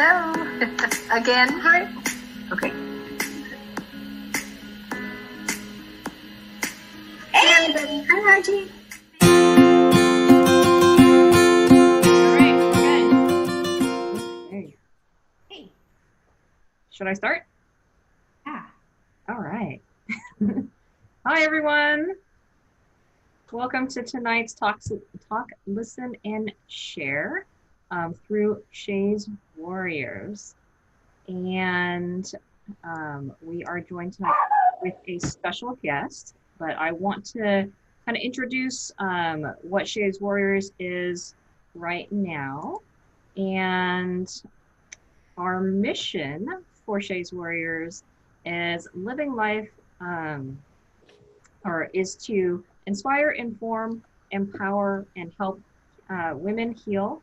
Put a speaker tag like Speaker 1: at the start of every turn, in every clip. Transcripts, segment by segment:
Speaker 1: Hello. Again. Hi. Okay. Hey, everybody. Hi, Margie.
Speaker 2: All right, we're good. Okay. Hey. Should I start?
Speaker 1: Yeah.
Speaker 2: All right. Hi, everyone. Welcome to tonight's Talk, Listen, and Share through Shay's Warriors. And we are joined tonight with a special guest, but I want to kind of introduce what Shay's Warriors is right now. And our mission for Shay's Warriors is living life, or is to inspire, inform, empower, and help women heal,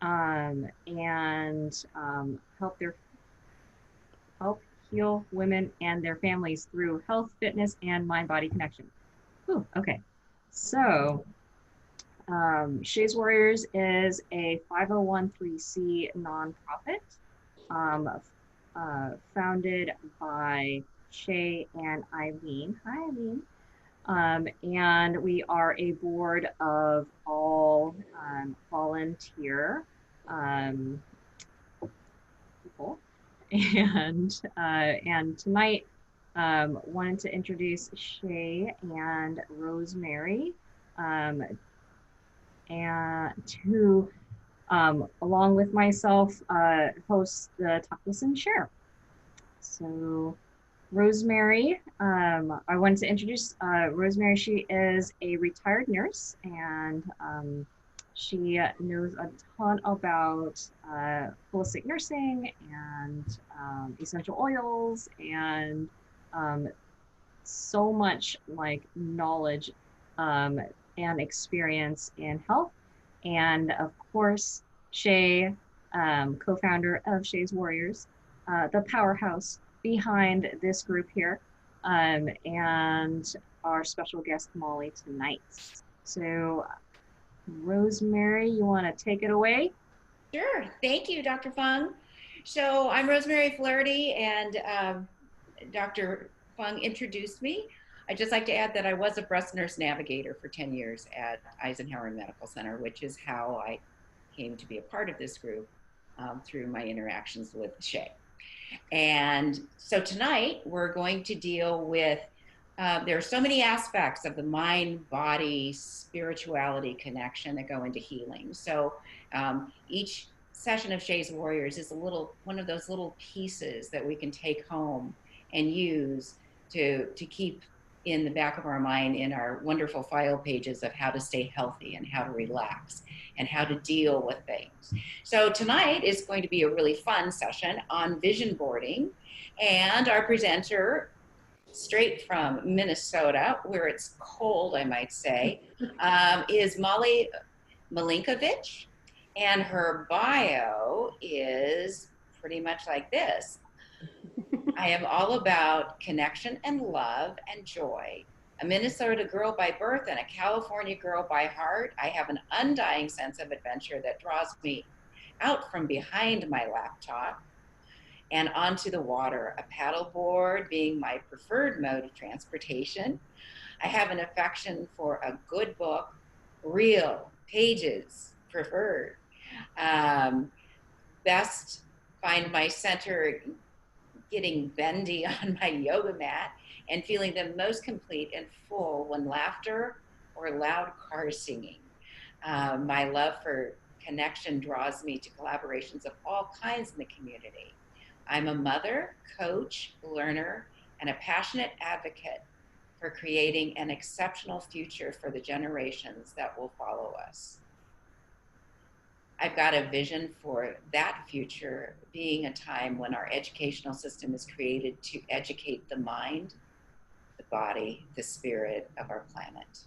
Speaker 2: and help heal women and their families through health, fitness, and mind-body connection. Ooh, okay, so Shay's Warriors is a 501(c) nonprofit founded by Shay and Eileen. Hi, Eileen. And we are a board of all volunteer people. And tonight, wanted to introduce Shay and Rosemary, and to, along with myself, host the Talk, Listen, Share. So Rosemary, I wanted to introduce Rosemary. She is a retired nurse, and she knows a ton about holistic nursing and essential oils, and so much like knowledge and experience in health. And of course, Shay, co-founder of Shay's Warriors, the powerhouse behind this group here, and our special guest Molly tonight. So Rosemary, you want to take it away?
Speaker 3: Sure. Thank you, Dr. Fung. So I'm Rosemary Flaherty, and Dr. Fung introduced me. I'd just like to add that I was a breast nurse navigator for 10 years at Eisenhower Medical Center, which is how I came to be a part of this group through my interactions with Shay. And so tonight we're going to deal with, there are so many aspects of the mind, body, spirituality connection that go into healing. So each session of Shay's Warriors is one of those little pieces that we can take home and use to keep in the back of our mind in our wonderful file pages of how to stay healthy and how to relax and how to deal with things. So tonight is going to be a really fun session on vision boarding, and our presenter, straight from Minnesota, where it's cold, I might say, is Molly Milinkovich, and her bio is pretty much like this. I am all about connection and love and joy. A Minnesota girl by birth and a California girl by heart. I have an undying sense of adventure that draws me out from behind my laptop and onto the water, a paddleboard being my preferred mode of transportation. I have an affection for a good book, real, pages preferred. Best find my center getting bendy on my yoga mat and feeling the most complete and full when laughter or loud car singing. My love for connection draws me to collaborations of all kinds in the community. I'm a mother, coach, learner, and a passionate advocate for creating an exceptional future for the generations that will follow us. I've got a vision for that future being a time when our educational system is created to educate the mind, the body, the spirit of our planet.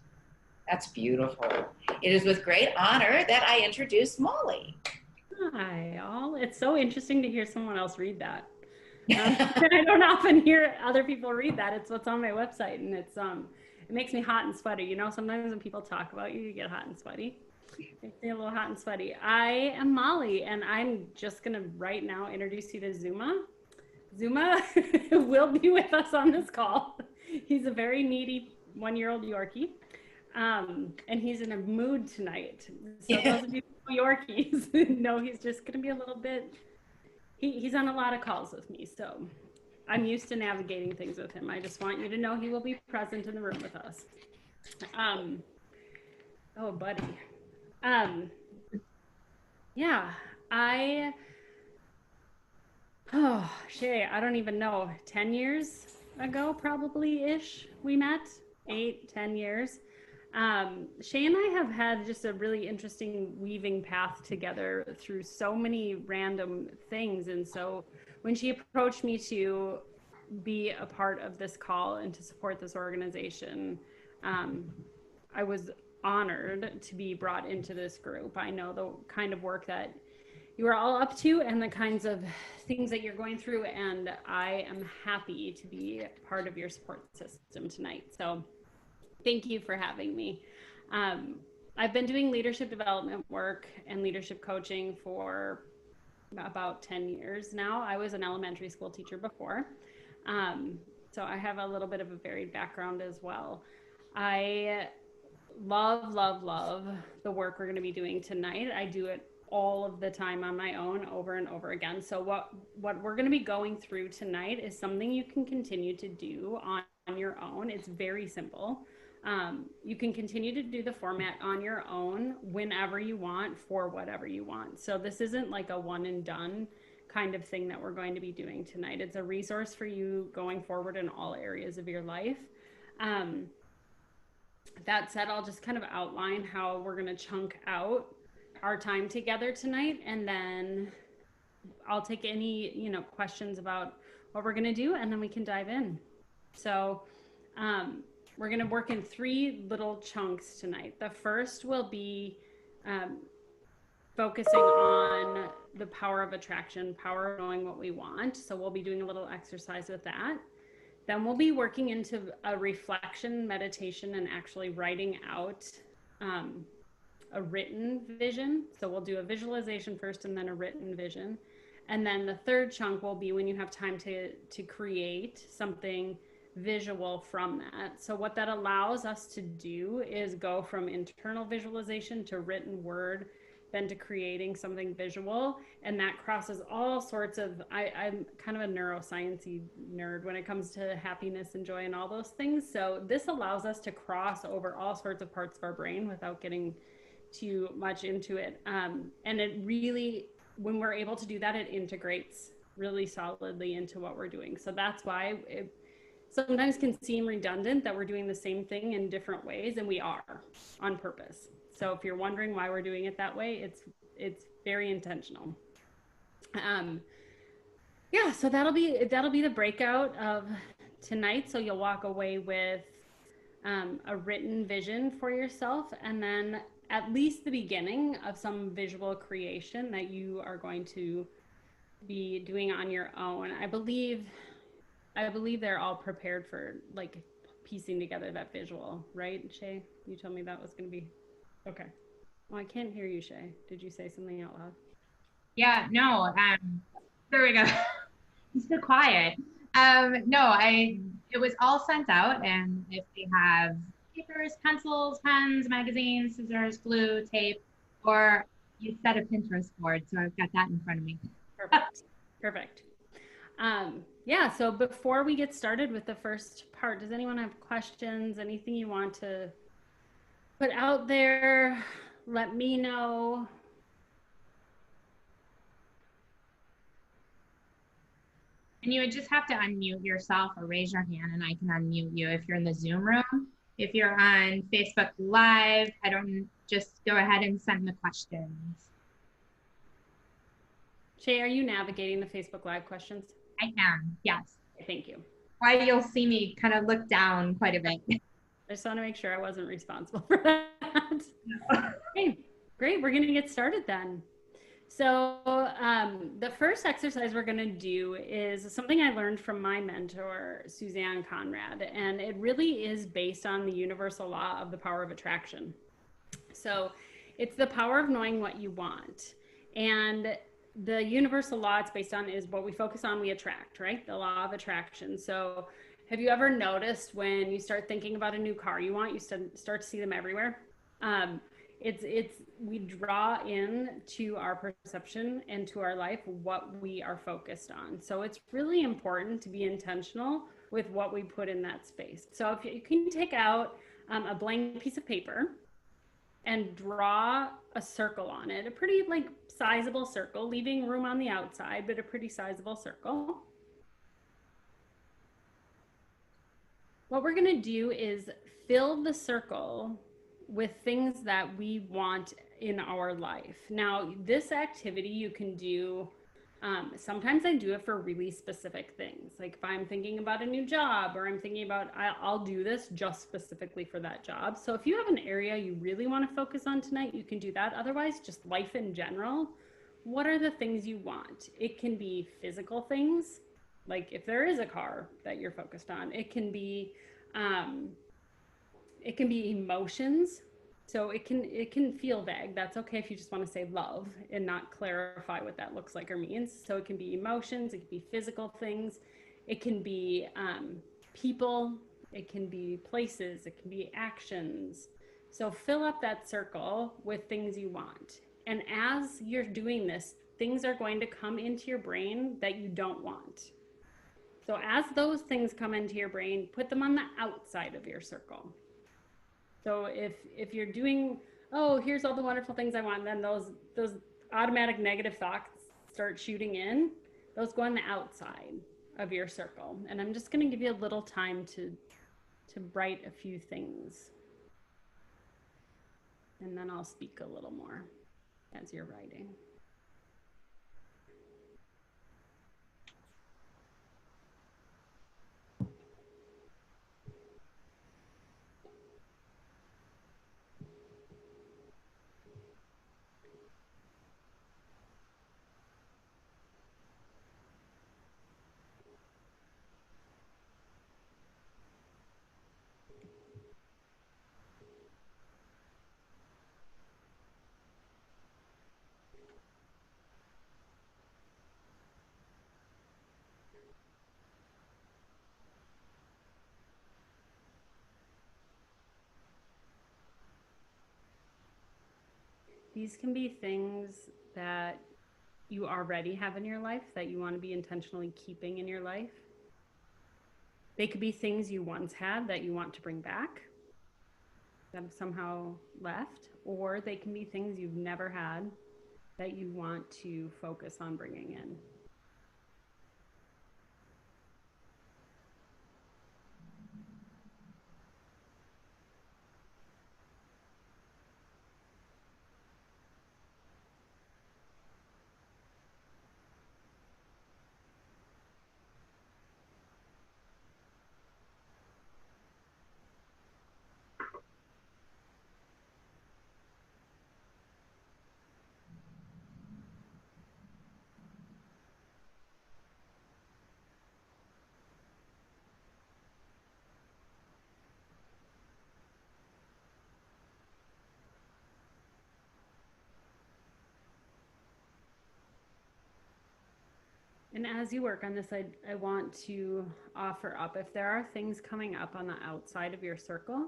Speaker 3: That's beautiful. It is with great honor that I introduce Molly.
Speaker 4: Hi, all. It's so interesting to hear someone else read that. I don't often hear other people read that. It's what's on my website, and it makes me hot and sweaty. You know, sometimes when people talk about you, you get hot and sweaty. Makes me a little hot and sweaty. I am Molly, and I'm just going to right now introduce you to Zuma. Zuma will be with us on this call. He's a very needy 1-year-old Yorkie, and he's in a mood tonight. So those of you who know Yorkies know he's just going to be a little bit, he's on a lot of calls with me, so I'm used to navigating things with him. I just want you to know he will be present in the room with us. Oh, buddy. Yeah, Shay, I don't even know, 10 years ago, probably-ish, we met, 8-10 years. Shay and I have had just a really interesting weaving path together through so many random things. And so when she approached me to be a part of this call and to support this organization, I was honored to be brought into this group. I know the kind of work that you are all up to and the kinds of things that you're going through, and I am happy to be part of your support system tonight. So thank you for having me. I've been doing leadership development work and leadership coaching for about 10 years now. I was an elementary school teacher before. So I have a little bit of a varied background as well. I love the work we're going to be doing tonight. I do it all of the time on my own, over and over again. So what we're going to be going through tonight is something you can continue to do on your own. It's very simple. You can continue to do the format on your own whenever you want, for whatever you want. So this isn't like a one and done kind of thing that we're going to be doing tonight. It's a resource for you going forward in all areas of your life. That said, I'll just kind of outline how we're going to chunk out our time together tonight, and then I'll take any, questions about what we're going to do, and then we can dive in. So we're going to work in 3 little chunks tonight. The first will be focusing on the power of attraction, power of knowing what we want. So we'll be doing a little exercise with that. Then we'll be working into a reflection meditation and actually writing out a written vision. So we'll do a visualization first and then a written vision. And then the third chunk will be when you have time to create something visual from that. So what that allows us to do is go from internal visualization to written word, then to creating something visual. And that crosses all sorts of, I'm kind of a neuroscience-y nerd when it comes to happiness and joy and all those things. So this allows us to cross over all sorts of parts of our brain without getting too much into it. And it really, when we're able to do that, it integrates really solidly into what we're doing. So that's why it sometimes can seem redundant that we're doing the same thing in different ways, and we are on purpose. So if you're wondering why we're doing it that way, it's very intentional. Yeah, so that'll be the breakout of tonight. So you'll walk away with a written vision for yourself, and then at least the beginning of some visual creation that you are going to be doing on your own. I believe they're all prepared for like piecing together that visual, right, Shay? You told me that was going to be okay. Well, I can't hear you, Shay. Did you say something out loud?
Speaker 5: Yeah, no. There we go. It's so quiet. No, it was all sent out, and if they have papers, pencils, pens, magazines, scissors, glue, tape, or you set a Pinterest board, so I've got that in front of me.
Speaker 4: Perfect. Yeah, so before we get started with the first part, does anyone have questions, anything you want to put out there? Let me know.
Speaker 5: And you would just have to unmute yourself or raise your hand and I can unmute you if you're in the Zoom room. If you're on Facebook Live, just go ahead and send the questions.
Speaker 4: Shay, are you navigating the Facebook Live questions?
Speaker 5: I am, yes.
Speaker 4: Thank you.
Speaker 5: Why you'll see me kind of look down quite a bit.
Speaker 4: I just want to make sure I wasn't responsible for that. Okay, great. We're going to get started then. So the first exercise we're going to do is something I learned from my mentor, Suzanne Conrad, and it really is based on the universal law of the power of attraction. So It's the power of knowing what you want. And the universal law it's based on is what we focus on, we attract, right? The law of attraction. So have you ever noticed when you start thinking about a new car you want, you start to see them everywhere? We draw in to our perception and to our life what we are focused on. So it's really important to be intentional with what we put in that space. So if you can take out a blank piece of paper and draw a circle on it, a pretty like sizable circle, leaving room on the outside, but a pretty sizable circle. What we're gonna do is fill the circle with things that we want in our life. Now, this activity you can do, sometimes I do it for really specific things. Like if I'm thinking about a new job or I'm thinking about, I'll do this just specifically for that job. So if you have an area you really want to focus on tonight, you can do that. Otherwise, just life in general. What are the things you want? It can be physical things, like if there is a car that you're focused on. It can be emotions. So it can feel vague. That's okay if you just want to say love and not clarify what that looks like or means. So it can be emotions, it can be physical things, it can be people, it can be places, it can be actions. So fill up that circle with things you want. And as you're doing this, things are going to come into your brain that you don't want. So as those things come into your brain, put them on the outside of your circle. So if you're doing, oh, here's all the wonderful things I want, and then those automatic negative thoughts start shooting in, those go on the outside of your circle. And I'm just going to give you a little time to write a few things. And then I'll speak a little more as you're writing. These can be things that you already have in your life that you want to be intentionally keeping in your life. They could be things you once had that you want to bring back, that have somehow left, or they can be things you've never had that you want to focus on bringing in. And as you work on this, I want to offer up, if there are things coming up on the outside of your circle,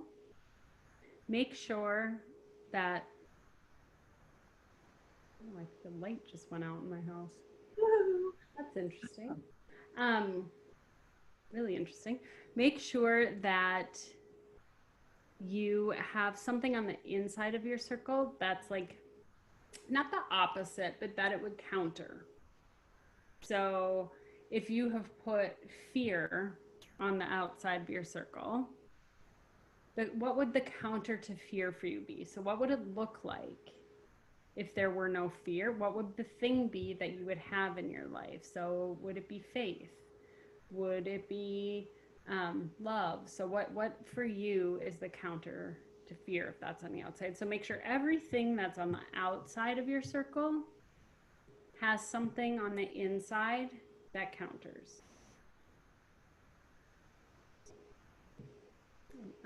Speaker 4: make sure that, oh, like the light just went out in my house. That's interesting. Really interesting. Make sure that you have something on the inside of your circle that's like, not the opposite, but that it would counter. So if you have put fear on the outside of your circle, what would the counter to fear for you be? So what would it look like if there were no fear? What would the thing be that you would have in your life? So would it be faith? Would it be love? So what for you is the counter to fear if that's on the outside? So make sure everything that's on the outside of your circle has something on the inside that counters.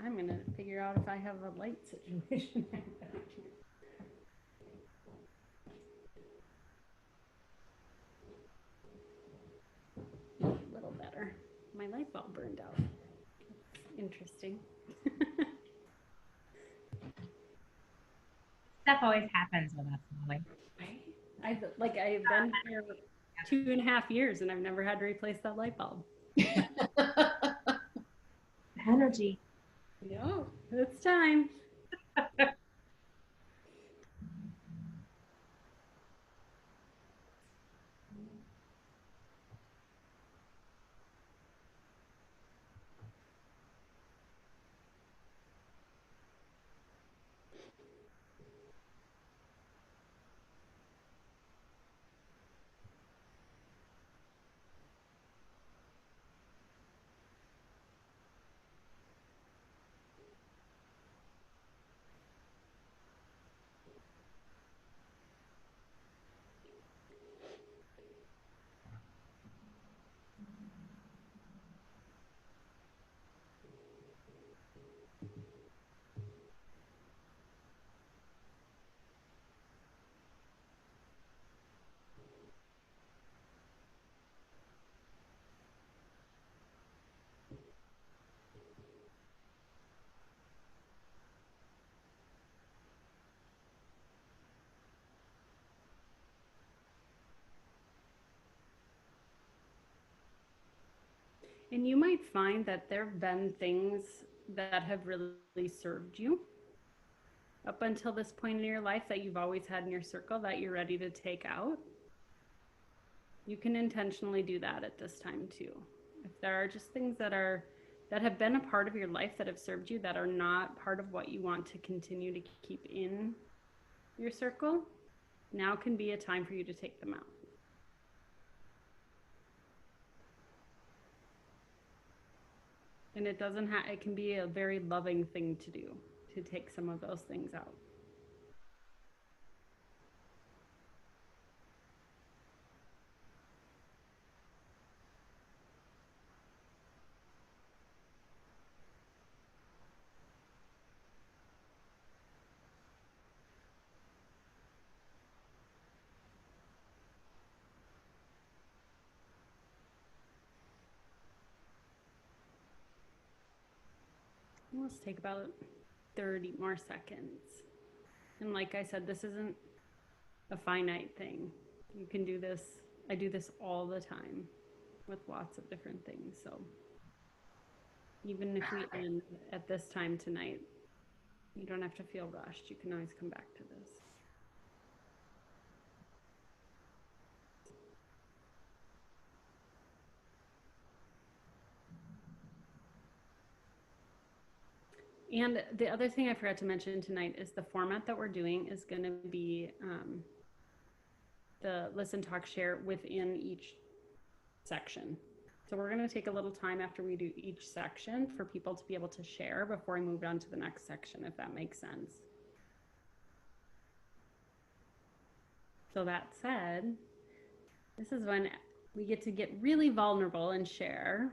Speaker 4: I'm gonna figure out if I have a light situation. my light bulb burned out. Interesting.
Speaker 5: Stuff always happens with us, Molly.
Speaker 4: I've been here 2.5 years and I've never had to replace that light bulb.
Speaker 5: Energy.
Speaker 4: Yeah, it's time. And you might find that there have been things that have really served you up until this point in your life that you've always had in your circle that you're ready to take out. You can intentionally do that at this time too. If there are just things that have been a part of your life that have served you that are not part of what you want to continue to keep in your circle, now can be a time for you to take them out. And it can be a very loving thing to do, to take some of those things out. Let's take about 30 more seconds. And like I said, this isn't a finite thing. You can do this. I do this all the time with lots of different things. So even if we end at this time tonight, you don't have to feel rushed. You can always come back to this. And the other thing I forgot to mention tonight is the format that we're doing is going to be the listen, talk, share within each section. So we're going to take a little time after we do each section for people to be able to share before we move on to the next section, if that makes sense. So that said, this is when we get to get really vulnerable and share.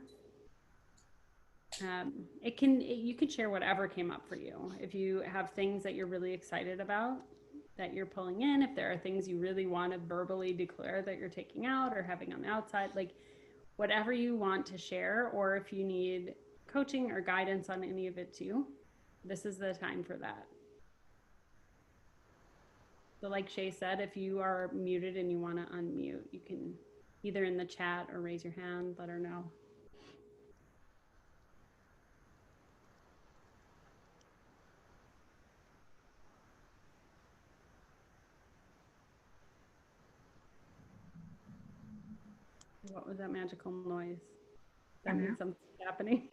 Speaker 4: You can share whatever came up for you. If you have things that you're really excited about that you're pulling in, if there are things you really want to verbally declare that you're taking out or having on the outside, like whatever you want to share, or if you need coaching or guidance on any of it too, this is the time for that. So like Shay said, if you are muted and you want to unmute, you can either in the chat or raise your hand, let her know. What was that magical noise? That means something's happening.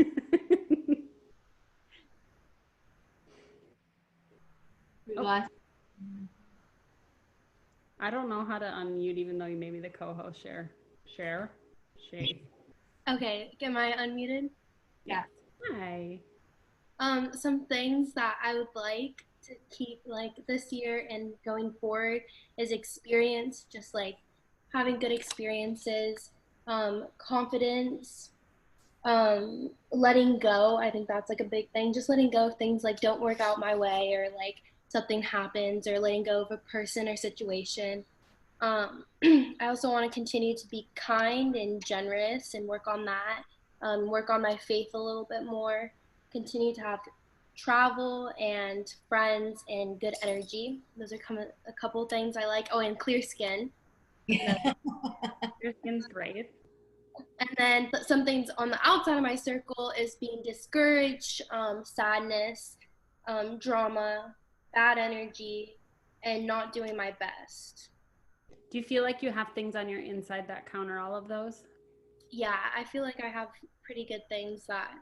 Speaker 4: I don't know how to unmute, even though you may be the co-host. Shay.
Speaker 6: Okay, am I unmuted?
Speaker 5: Yeah.
Speaker 4: Hi.
Speaker 6: Some things that I would like to keep like this year and going forward is experience, just like having good experiences, confidence, letting go. I think that's like a big thing. Just letting go of things like don't work out my way, or like something happens, or letting go of a person or situation. I also want to continue to be kind and generous and work on that. work on my faith a little bit more, continue to have travel and friends and good energy. Those are a couple things I like. Oh, and clear skin.
Speaker 4: Your skin's great.
Speaker 6: And then some things on the outside of my circle is being discouraged, sadness, drama, bad energy, and not doing my best.
Speaker 4: Do you feel like you have things on your inside that counter all of those?
Speaker 6: Yeah, I feel like I have pretty good things that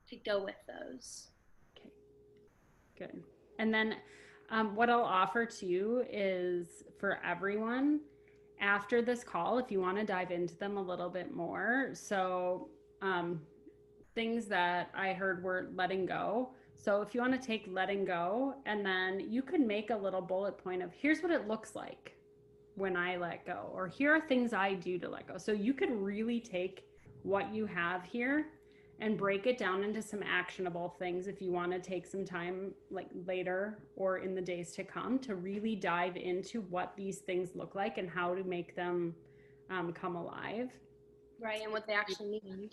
Speaker 6: could go with those.
Speaker 4: Okay, good. And then what I'll offer to you is for everyone after this call, if you want to dive into them a little bit more. So things that I heard were letting go. So if you want to take letting go, and then you can make a little bullet point of here's what it looks like when I let go, or here are things I do to let go. So you could really take what you have here and break it down into some actionable things if you want to take some time like later or in the days to come to really dive into what these things look like and how to make them come alive.
Speaker 6: Right, and what they actually mean.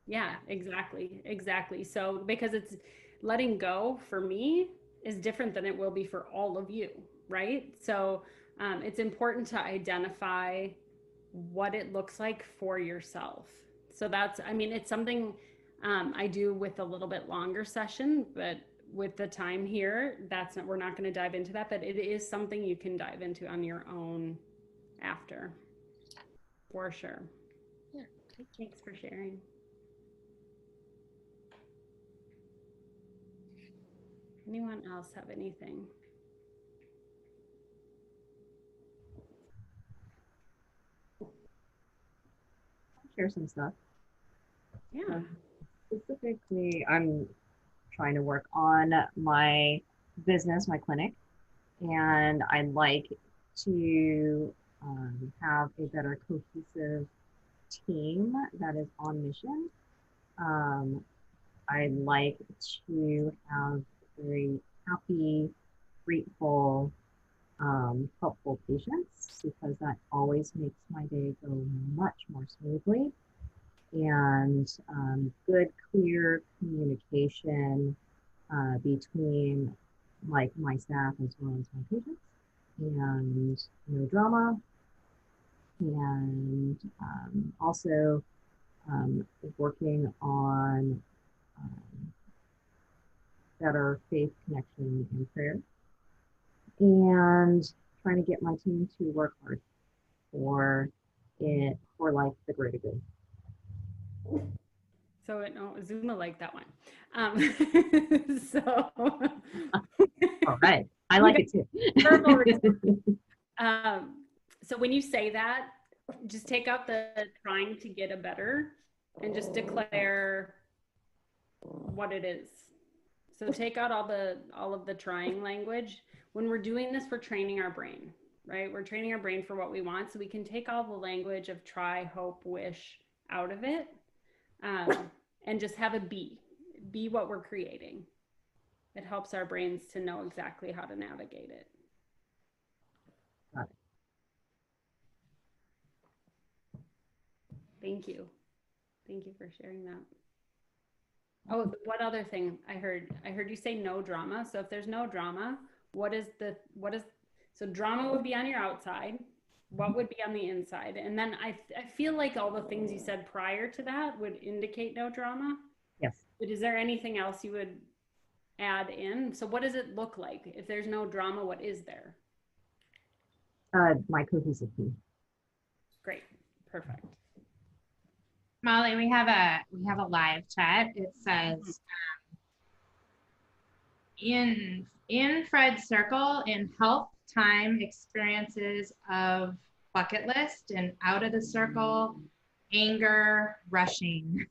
Speaker 4: Yeah, exactly. So because it's letting go for me is different than it will be for all of you, right? So it's important to identify what it looks like for yourself. So that's, I mean, it's something I do with a little bit longer session, but with the time here, that's not, we're not going to dive into that, but it is something you can dive into on your own after, for sure.
Speaker 6: Yeah.
Speaker 4: Thanks for sharing. Anyone else have anything?
Speaker 2: Share some stuff.
Speaker 4: Yeah.
Speaker 2: Specifically, I'm trying to work on my business, my clinic, and I'd like to have a better cohesive team that is on mission. I'd like to have very happy, grateful, helpful patients because that always makes my day go much more smoothly. And good, clear communication between like my staff as well as my patients, and no drama, and also working on better faith connection and prayer, and trying to get my team to work hard for it, for like the greater good.
Speaker 4: So Zuma liked that one. So
Speaker 2: All right, I like it too.
Speaker 4: So when you say that, just take out the trying to get a better and just declare what it is. So take out all of the trying language. When we're doing this, we're training our brain, right? We're training our brain for what we want. So we can take all the language of try, hope, wish out of it, and just have it be what we're creating. It helps our brains to know exactly how to navigate it.
Speaker 2: Got it.
Speaker 4: Thank you. Thank you for sharing that. Oh, what other thing I heard you say no drama. So if there's no drama, so drama would be on your outside. What would be on the inside? And then I feel like all the things you said prior to that would indicate no drama.
Speaker 2: Yes.
Speaker 4: But is there anything else you would add in? So what does it look like? If there's no drama, what is there?
Speaker 2: My cohesive team.
Speaker 4: Great. Perfect.
Speaker 5: Molly, we have a live chat. It says, in Fred's circle, in health time experiences of bucket list, and out of the circle, anger, rushing.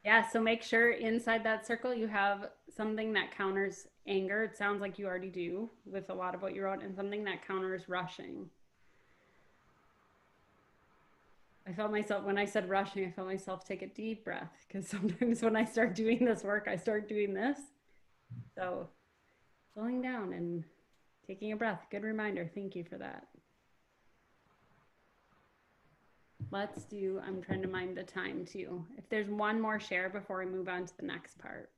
Speaker 4: Yeah, so make sure inside that circle you have something that counters anger. It sounds like you already do with a lot of what you wrote, and something that counters rushing. I felt myself, when I said rushing, I felt myself take a deep breath, because sometimes when I start doing this work, I start doing this. So slowing down and taking a breath. Good reminder. Thank you for that. I'm trying to mind the time too. If there's one more share before we move on to the next part.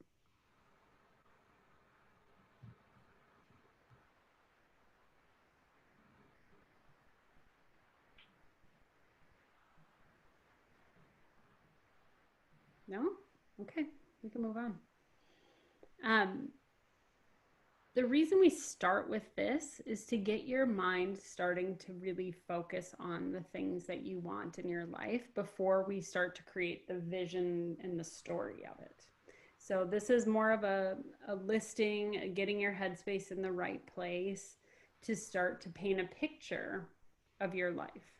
Speaker 4: No? Okay, we can move on. The reason we start with this is to get your mind starting to really focus on the things that you want in your life before we start to create the vision and the story of it. So this is more of a listing, getting your headspace in the right place to start to paint a picture of your life.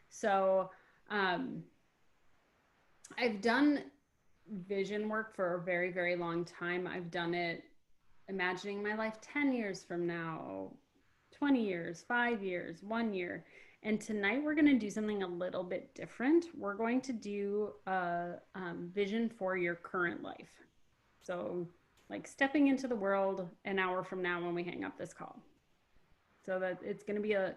Speaker 4: So I've done vision work for a very, very long time. I've done it imagining my life 10 years from now, 20 years, 5 years, 1 year. And tonight we're going to do something a little bit different. We're going to do a vision for your current life. So like stepping into the world an hour from now when we hang up this call. So that it's going to be a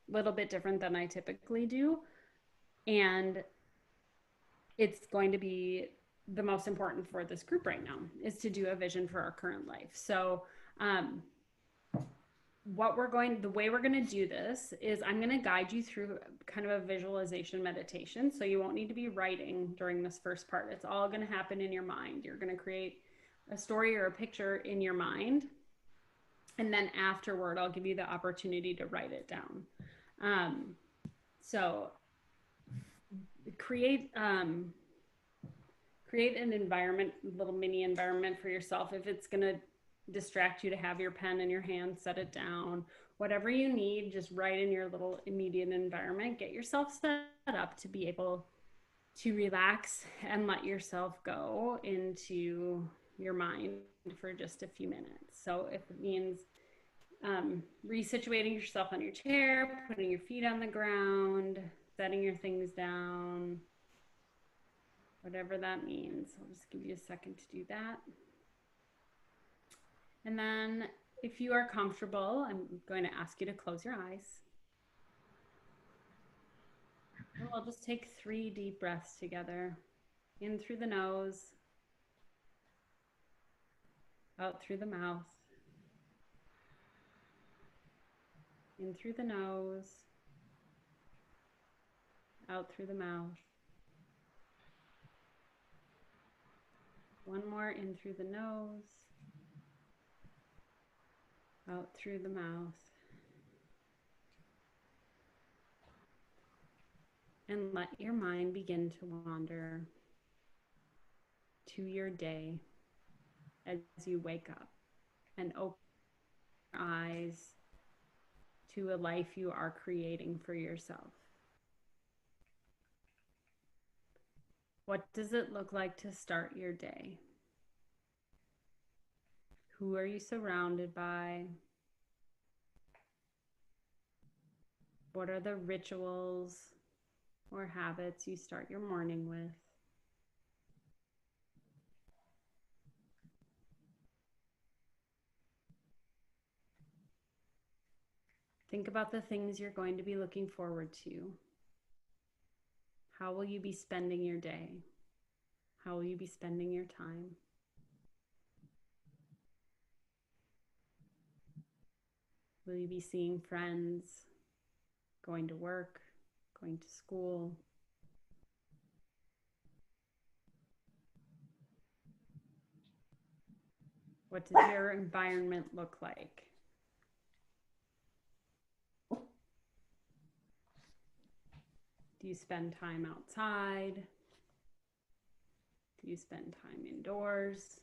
Speaker 4: little bit different than I typically do. And it's going to be the most important for this group right now is to do a vision for our current life. So the way we're going to do this is I'm going to guide you through kind of a visualization meditation. So you won't need to be writing during this first part. It's all going to happen in your mind. You're going to create a story or a picture in your mind. And then afterward, I'll give you the opportunity to write it down. So create an environment, little mini environment for yourself. If it's going to distract you to have your pen in your hand, set it down. Whatever you need, just write in your little immediate environment. Get yourself set up to be able to relax and let yourself go into your mind for just a few minutes. So if it means resituating yourself on your chair, putting your feet on the ground, setting your things down, whatever that means. I'll just give you a second to do that. And then if you are comfortable, I'm going to ask you to close your eyes. And we'll just take 3 deep breaths together. In through the nose, out through the mouth. In through the nose, out through the mouth. One more, in through the nose, out through the mouth. And let your mind begin to wander to your day as you wake up and open your eyes to a life you are creating for yourself. What does it look like to start your day? Who are you surrounded by? What are the rituals or habits you start your morning with? Think about the things you're going to be looking forward to. How will you be spending your day? How will you be spending your time? Will you be seeing friends, going to work, going to school? What does your environment look like? Do you spend time outside? Do you spend time indoors?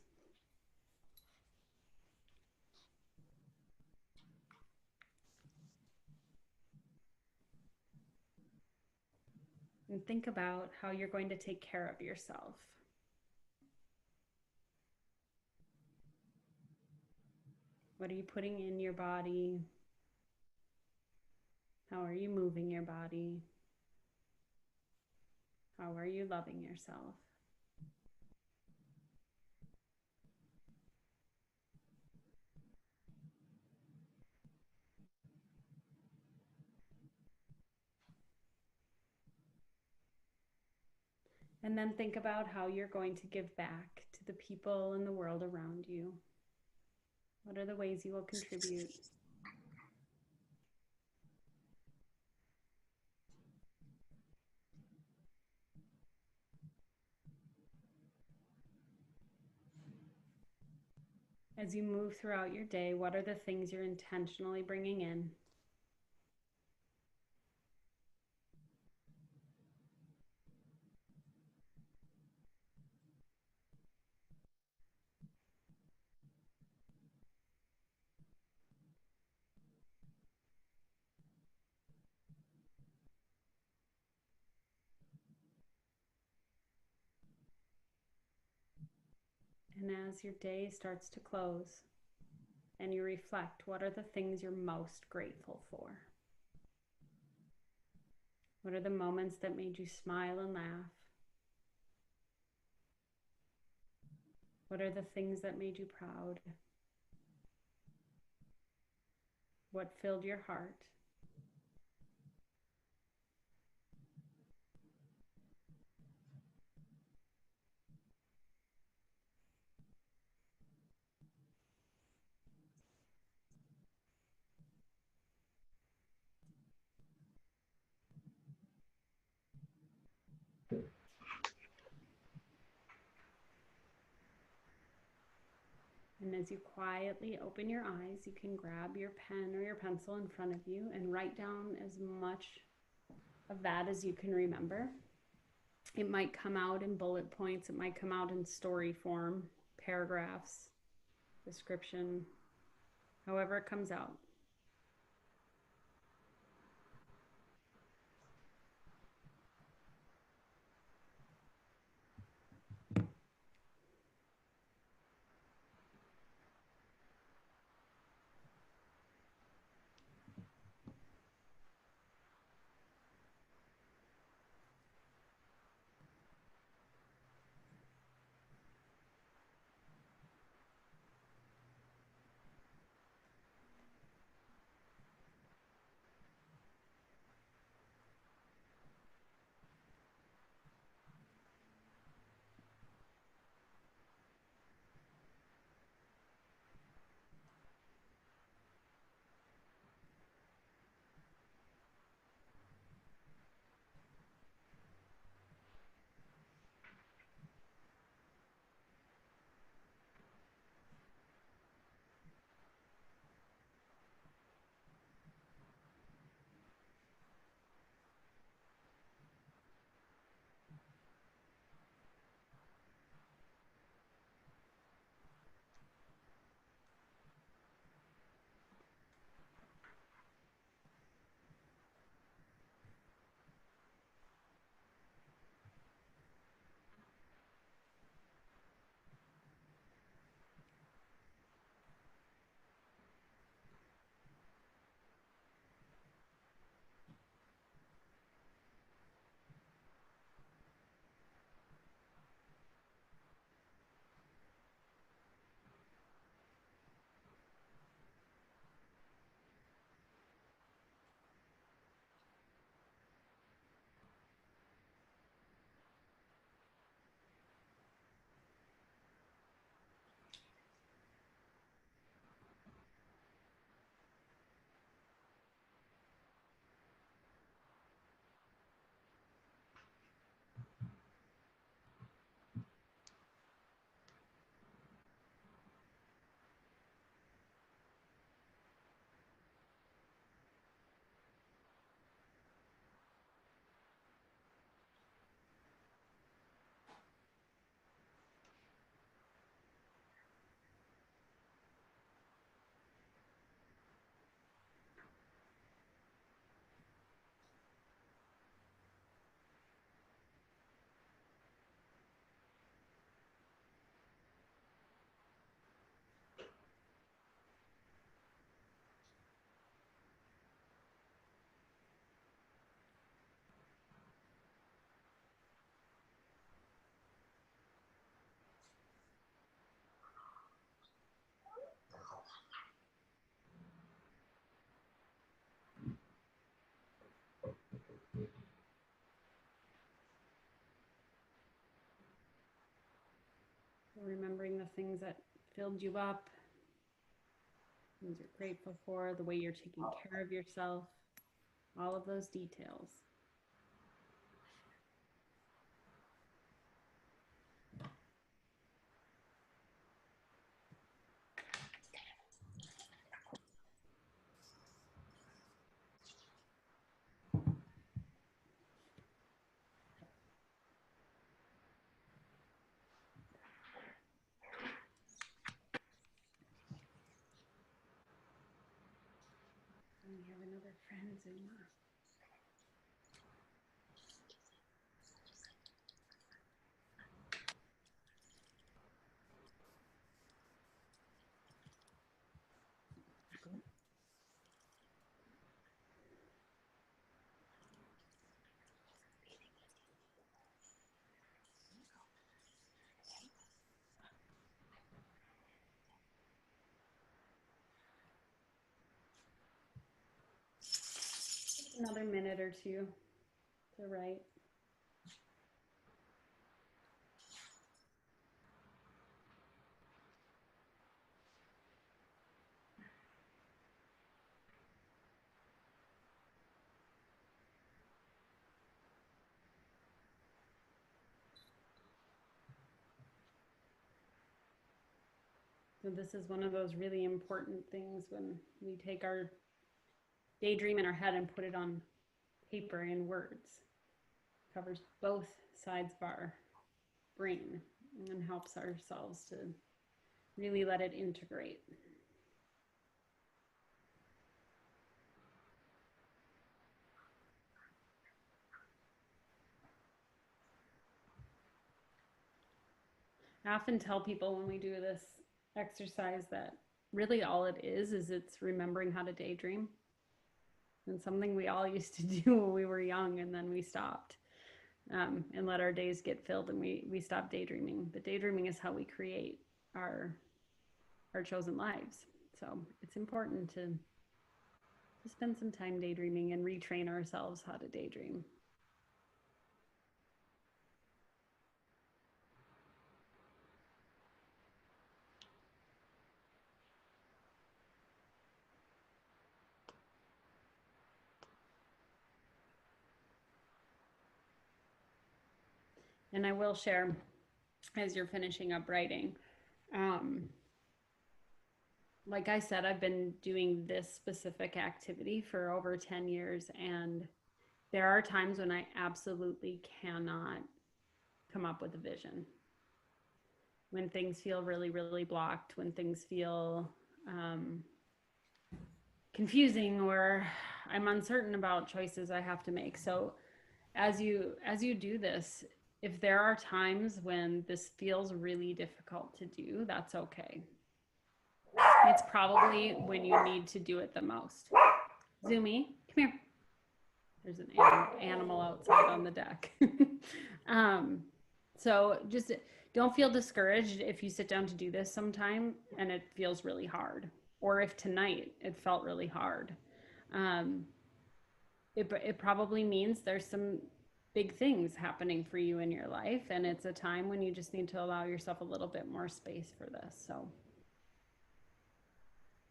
Speaker 4: And think about how you're going to take care of yourself. What are you putting in your body? How are you moving your body? How are you loving yourself? And then think about how you're going to give back to the people in the world around you. What are the ways you will contribute? As you move throughout your day, what are the things you're intentionally bringing in? And as your day starts to close and you reflect, what are the things you're most grateful for? What are the moments that made you smile and laugh? What are the things that made you proud? What filled your heart? And as you quietly open your eyes, you can grab your pen or your pencil in front of you and write down as much of that as you can remember. It might come out in bullet points, it might come out in story form, paragraphs, description, however it comes out. Remembering the things that filled you up, things you're grateful for, the way you're taking care of yourself, all of those details. And we have another friend, Zuma. Another minute or two to write. So this is one of those really important things when we take our daydream in our head and put it on paper in words. It covers both sides of our brain and helps ourselves to really let it integrate. I often tell people when we do this exercise that really all it is it's remembering how to daydream. And something we all used to do when we were young, and then we stopped and let our days get filled, and we stopped daydreaming. But daydreaming is how we create our chosen lives. So it's important to spend some time daydreaming and retrain ourselves how to daydream. And I will share, as you're finishing up writing, like I said, I've been doing this specific activity for over 10 years, and there are times when I absolutely cannot come up with a vision. When things feel really, really blocked, when things feel confusing, or I'm uncertain about choices I have to make. So as you do this, if there are times when this feels really difficult to do, that's okay. It's probably when you need to do it the most. Zumi, come here. There's an animal outside on the deck. So just don't feel discouraged if you sit down to do this sometime and it feels really hard, or if tonight it felt really hard. It probably means there's some big things happening for you in your life, and it's a time when you just need to allow yourself a little bit more space for this. So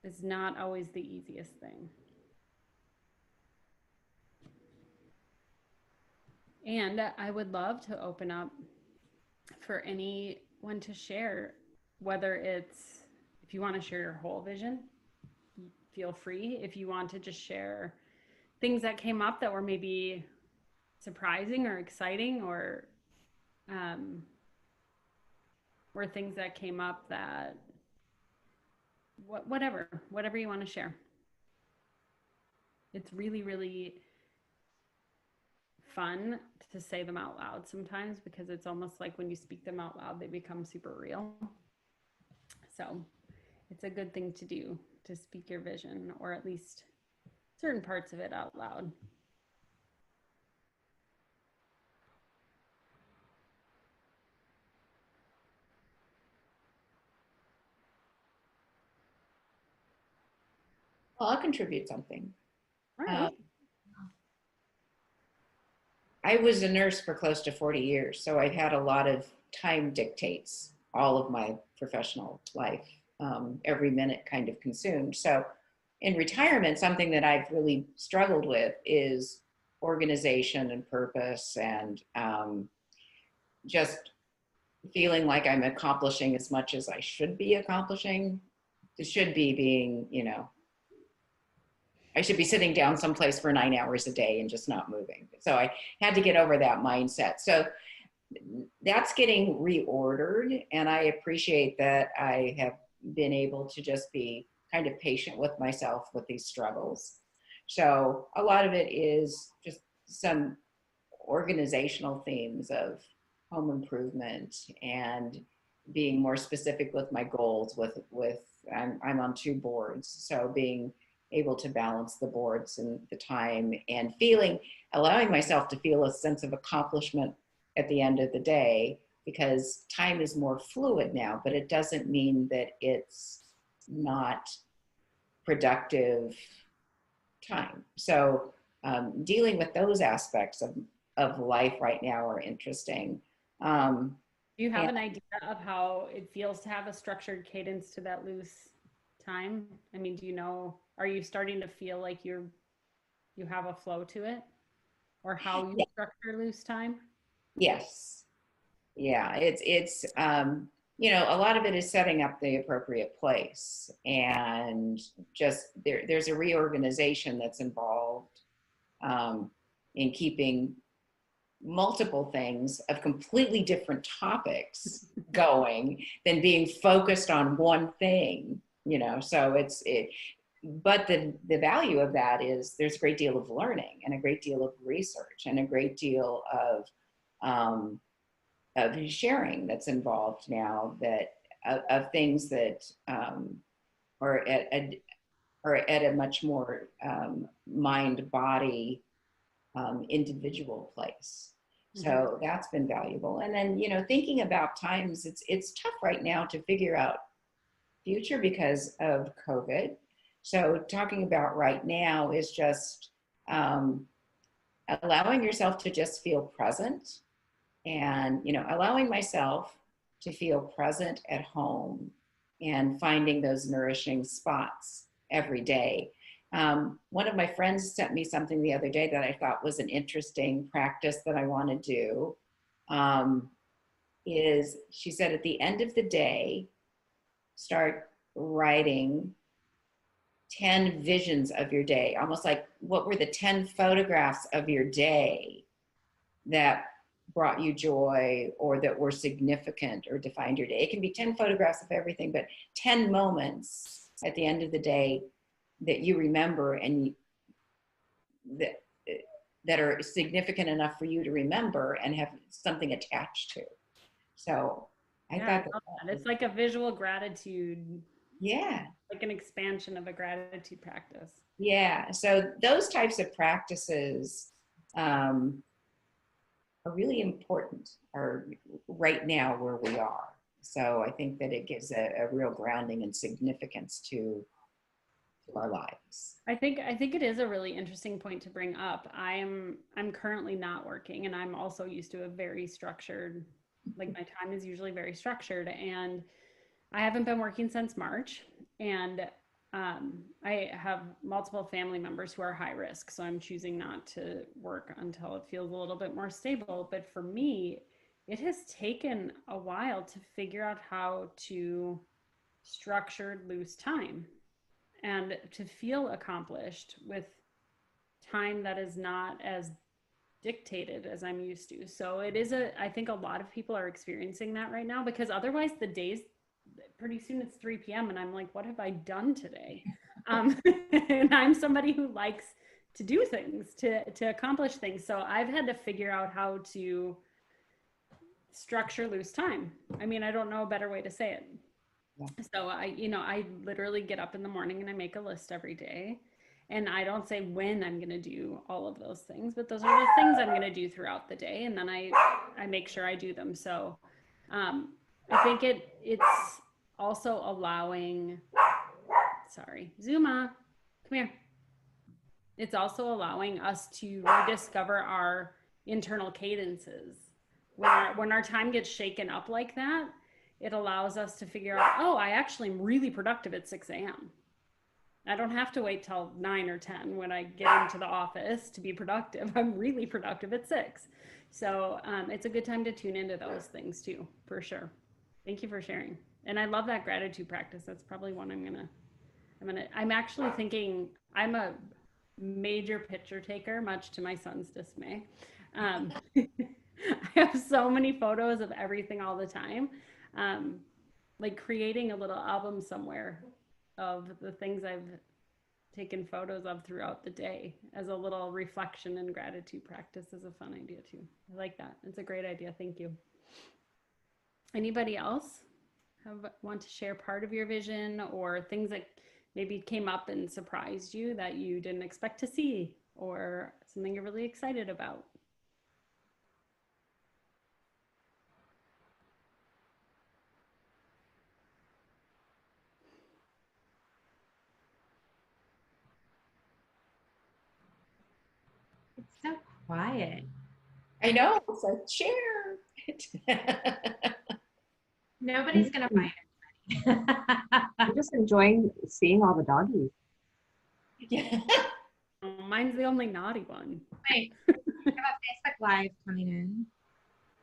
Speaker 4: it's not always the easiest thing. And I would love to open up for anyone to share, whether it's, if you want to share your whole vision, feel free. If you want to just share things that came up that were maybe surprising or exciting, or things that came up that, whatever you want to share. It's really, really fun to say them out loud sometimes, because it's almost like when you speak them out loud, they become super real. So it's a good thing to do, to speak your vision, or at least certain parts of it out loud.
Speaker 3: Well, I'll contribute something.
Speaker 4: All right.
Speaker 3: I was a nurse for close to 40 years, so I've had a lot of time dictates all of my professional life, every minute kind of consumed. So in retirement, something that I've really struggled with is organization and purpose, and just feeling like I'm accomplishing as much as I should be accomplishing. It should be being, I should be sitting down someplace for 9 hours a day and just not moving. So I had to get over that mindset. So that's getting reordered, and I appreciate that I have been able to just be kind of patient with myself with these struggles. So a lot of it is just some organizational themes of home improvement and being more specific with my goals. I'm on 2 boards, so being able to balance the boards and the time, and allowing myself to feel a sense of accomplishment at the end of the day, because time is more fluid now, but it doesn't mean that it's not productive time. So dealing with those aspects of life right now are interesting.
Speaker 4: Do you have an idea of how it feels to have a structured cadence to that loose time? I mean, are you starting to feel like you have a flow to it, or how you structure loose time?
Speaker 3: Yes. Yeah, it's a lot of it is setting up the appropriate place, and just there's a reorganization that's involved in keeping multiple things of completely different topics going than being focused on one thing, so but the value of that is there's a great deal of learning and a great deal of research and a great deal of sharing that's involved now, that of things that are at a much more mind-body individual place. So that's been valuable. And then, thinking about times, it's tough right now to figure out future because of COVID. So talking about right now is just allowing yourself to just feel present, and allowing myself to feel present at home and finding those nourishing spots every day. One of my friends sent me something the other day that I thought was an interesting practice that I want to do. Is she said at the end of the day, start writing 10 visions of your day, almost like what were the 10 photographs of your day that brought you joy or that were significant or defined your day. It can be 10 photographs of everything, but 10 moments at the end of the day that you remember and that are significant enough for you to remember and have something attached to. So I thought that
Speaker 4: it's like a visual gratitude.
Speaker 3: Yeah.
Speaker 4: Like an expansion of a gratitude practice.
Speaker 3: Yeah. So those types of practices are really important right now where we are. So I think that it gives a real grounding and significance to our lives.
Speaker 4: I think it is a really interesting point to bring up. I'm currently not working, and I'm also used to a very structured, like my time is usually very structured, and I haven't been working since March, and I have multiple family members who are high risk, so I'm choosing not to work until it feels a little bit more stable. But for me, it has taken a while to figure out how to structure loose time and to feel accomplished with time that is not as dictated as I'm used to. So I think a lot of people are experiencing that right now, because otherwise the days, pretty soon it's 3 p.m. and I'm like, what have I done today? And I'm somebody who likes to do things, to accomplish things. So I've had to figure out how to structure loose time. I mean, I don't know a better way to say it. Yeah. So I literally get up in the morning and I make a list every day. And I don't say when I'm going to do all of those things, but those are the things I'm going to do throughout the day. And then I make sure I do them. So I think it's also allowing, Zuma, come here. It's also allowing us to rediscover our internal cadences. When our time gets shaken up like that, it allows us to figure out, oh, I actually am really productive at 6 a.m. I don't have to wait till 9 or 10 when I get into the office to be productive. I'm really productive at 6. So it's a good time to tune into those things too, for sure. Thank you for sharing. And I love that gratitude practice. That's probably one I'm actually thinking, I'm a major picture taker, much to my son's dismay. I have so many photos of everything all the time. Like creating a little album somewhere of the things I've taken photos of throughout the day as a little reflection and gratitude practice is a fun idea too. I like that. It's a great idea. Thank you. Anybody else want to share part of your vision or things that maybe came up and surprised you that you didn't expect to see, or something you're really excited about?
Speaker 5: It's so quiet.
Speaker 3: I know. So share.
Speaker 5: Nobody's gonna fight anybody.
Speaker 2: I'm just enjoying seeing all the doggies.
Speaker 3: Yeah.
Speaker 4: Oh, mine's the only naughty one.
Speaker 5: Wait, we have a Facebook Live coming in.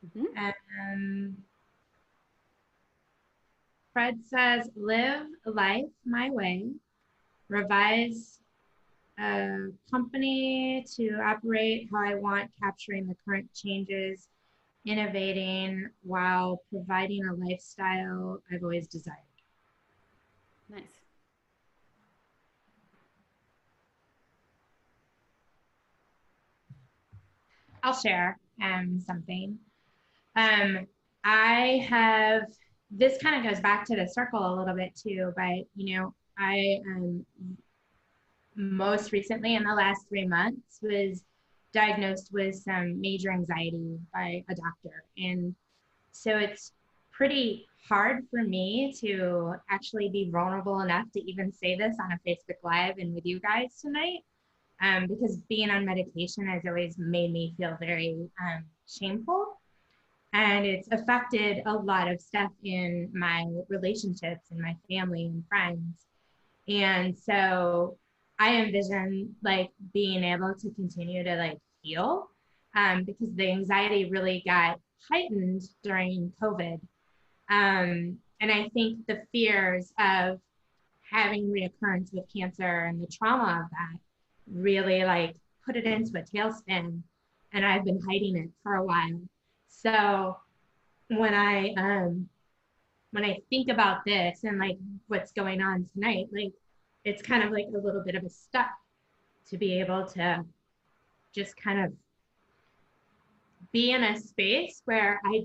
Speaker 4: Mm-hmm.
Speaker 5: Fred says, live life my way, revise a company to operate how I want, capturing the current changes, innovating while providing a lifestyle I've always desired.
Speaker 4: Nice.
Speaker 5: I'll share something. I have, this kind of goes back to the circle a little bit too, but I most recently in the last 3 months was diagnosed with some major anxiety by a doctor. And so it's pretty hard for me to actually be vulnerable enough to even say this on a Facebook Live and with you guys tonight. Because being on medication has always made me feel very shameful. And it's affected a lot of stuff in my relationships and my family and friends. And so I envision like being able to continue to like heal because the anxiety really got heightened during COVID. And I think the fears of having reoccurrence with cancer and the trauma of that really like put it into a tailspin, and I've been hiding it for a while. So when I think about this and like what's going on tonight, like it's kind of like a little bit of a step to be able to just kind of be in a space where I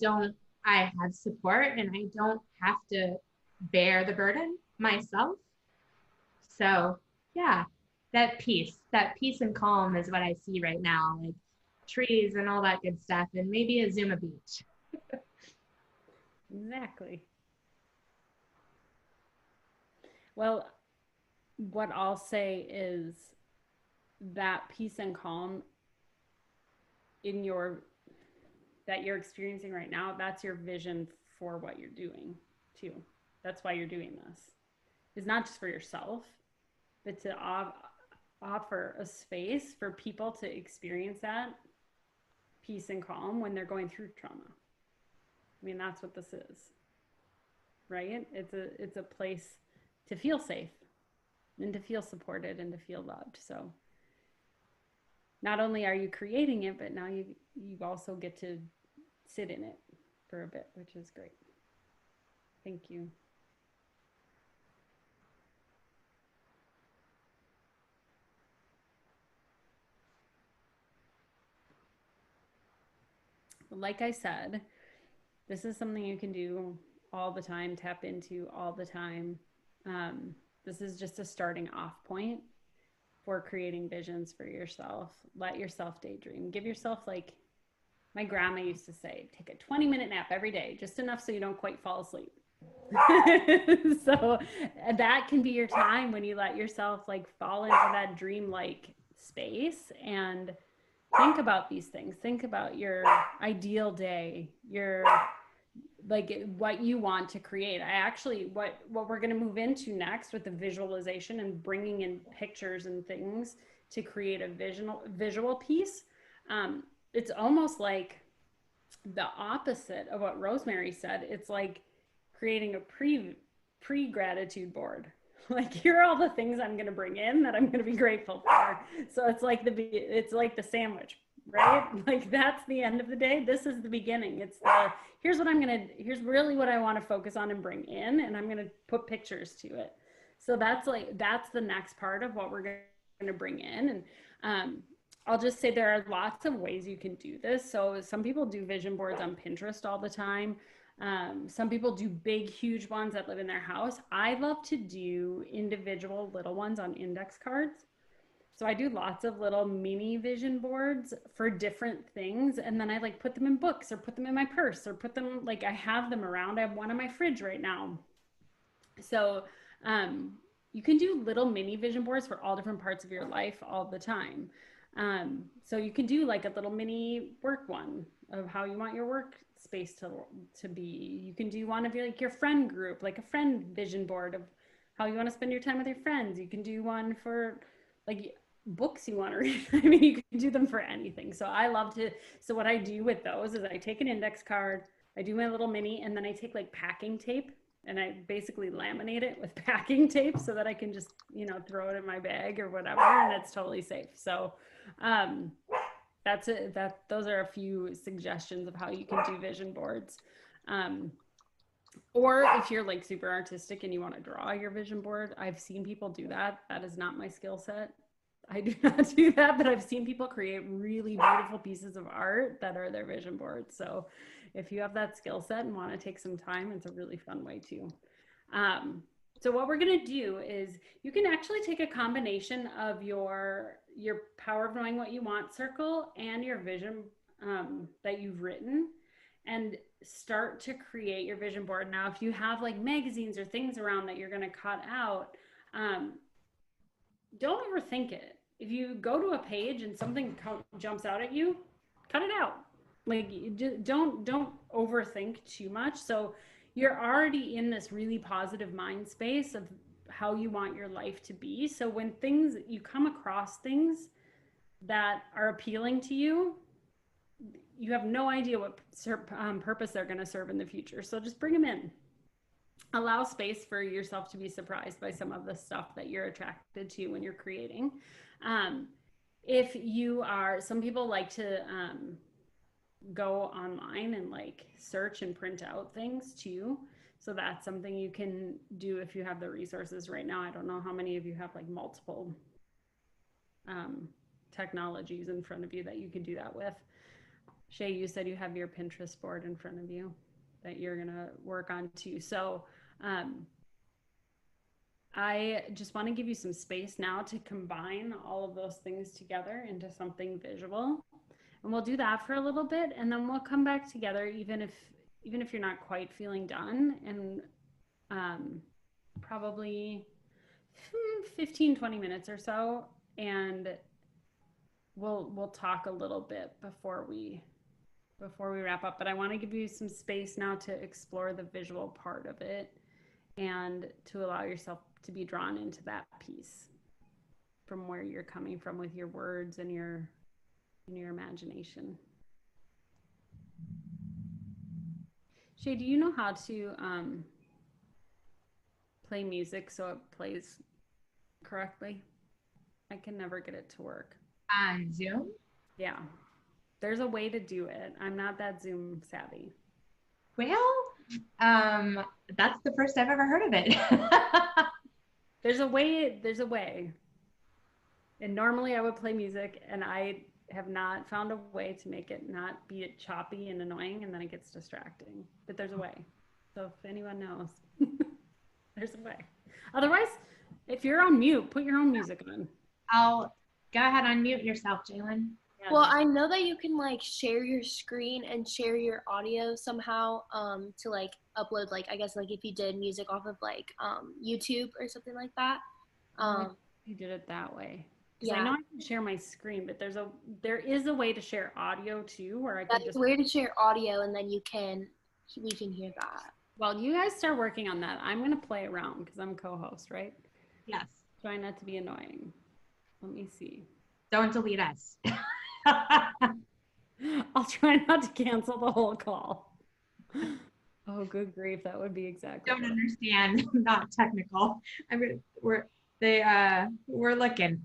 Speaker 5: have support and I don't have to bear the burden myself. So yeah, that peace and calm is what I see right now, like trees and all that good stuff, and maybe a Zuma beach.
Speaker 4: Exactly. Well, what I'll say is that peace and calm that you're experiencing right now, that's your vision for what you're doing too. That's why you're doing this. It's not just for yourself, but to offer a space for people to experience that peace and calm when they're going through trauma. I mean, that's what this is, right? It's a place to feel safe and to feel supported and to feel loved. So not only are you creating it, but now you also get to sit in it for a bit, which is great. Thank you. Like I said, this is something you can do all the time, tap into all the time. This is just a starting off point for creating visions for yourself. Let yourself daydream. Give yourself, like my grandma used to say, take a 20-minute nap every day, just enough so you don't quite fall asleep. So that can be your time when you let yourself like fall into that dream-like space and think about these things. Think about your ideal day, your like what you want to create. I actually, what we're going to move into next with the visualization and bringing in pictures and things to create a visual piece. It's almost like the opposite of what Rosemary said. It's like creating a pre gratitude board. Like, here are all the things I'm going to bring in that I'm going to be grateful for. So it's like the sandwich, right? Like, that's the end of the day. This is the beginning. It's here's really what I want to focus on and bring in, and I'm going to put pictures to it. So that's the next part of what we're going to bring in. And I'll just say there are lots of ways you can do this. So some people do vision boards on Pinterest all the time. Some people do big, huge ones that live in their house. I love to do individual little ones on index cards. So I do lots of little mini vision boards for different things. And then I like put them in books or put them in my purse or put them, like, I have them around. I have one on my fridge right now. So you can do little mini vision boards for all different parts of your life all the time. So you can do like a little mini work one of how you want your work space to be. You can do one of your friend group, like a friend vision board of how you want to spend your time with your friends. You can do one for like books you want to read. I mean, you can do them for anything. So so what I do with those is I take an index card, I do my little mini, and then I take like packing tape and I basically laminate it with packing tape so that I can just, throw it in my bag or whatever, and it's totally safe. So that's it. Those are a few suggestions of how you can do vision boards. Or if you're like super artistic and you want to draw your vision board, I've seen people do that. That is not my skill set. I do not do that, but I've seen people create really beautiful pieces of art that are their vision boards. So if you have that skill set and want to take some time, it's a really fun way too. So what we're going to do is you can actually take a combination of your power of knowing what you want circle and your vision that you've written, and start to create your vision board. Now, if you have like magazines or things around that you're going to cut out, don't overthink it. If you go to a page and something jumps out at you, cut it out. Like, don't overthink too much. So you're already in this really positive mind space of how you want your life to be. So when you come across things that are appealing to you, you have no idea what purpose they're going to serve in the future. So just bring them in. Allow space for yourself to be surprised by some of the stuff that you're attracted to when you're creating. Some people like to go online and like search and print out things too. So that's something you can do if you have the resources right now. I don't know how many of you have like multiple technologies in front of you that you can do that with. Shay, you said you have your Pinterest board in front of you that you're gonna work on too. So I just want to give you some space now to combine all of those things together into something visual. And we'll do that for a little bit, and then we'll come back together even if you're not quite feeling done, and probably 15-20 minutes or so, and we'll talk a little bit before we wrap up. But I want to give you some space now to explore the visual part of it and to allow yourself to be drawn into that piece from where you're coming from with your words and your imagination. Shay, do you know how to play music so it plays correctly? I can never get it to work.
Speaker 5: On Zoom?
Speaker 4: Yeah. There's a way to do it. I'm not that Zoom savvy.
Speaker 5: Well, that's the first I've ever heard of it.
Speaker 4: There's a way. And normally I would play music, and I have not found a way to make it not be choppy and annoying, and then it gets distracting. But there's a way. So if anyone knows, there's a way. Otherwise, if you're on mute, put your own music on.
Speaker 5: I'll go ahead, unmute yourself, Jalen.
Speaker 4: Yeah.
Speaker 6: Well, I know that you can like share your screen and share your audio somehow to like upload, like I guess like if you did music off of like YouTube or something like that.
Speaker 4: You did it that way.
Speaker 6: Yeah.
Speaker 4: I know I can share my screen, but there is a way to share audio too, where I can
Speaker 6: That's a way to share audio, and then you can we can hear that.
Speaker 4: Well, you guys start working on that. I'm going to play around because I'm co-host, right?
Speaker 5: Yes.
Speaker 4: Try not to be annoying. Let me see.
Speaker 5: Don't delete us.
Speaker 4: I'll try not to cancel the whole call. Oh, good grief. That would be exactly.
Speaker 5: Don't understand. Not technical. I mean, we're looking.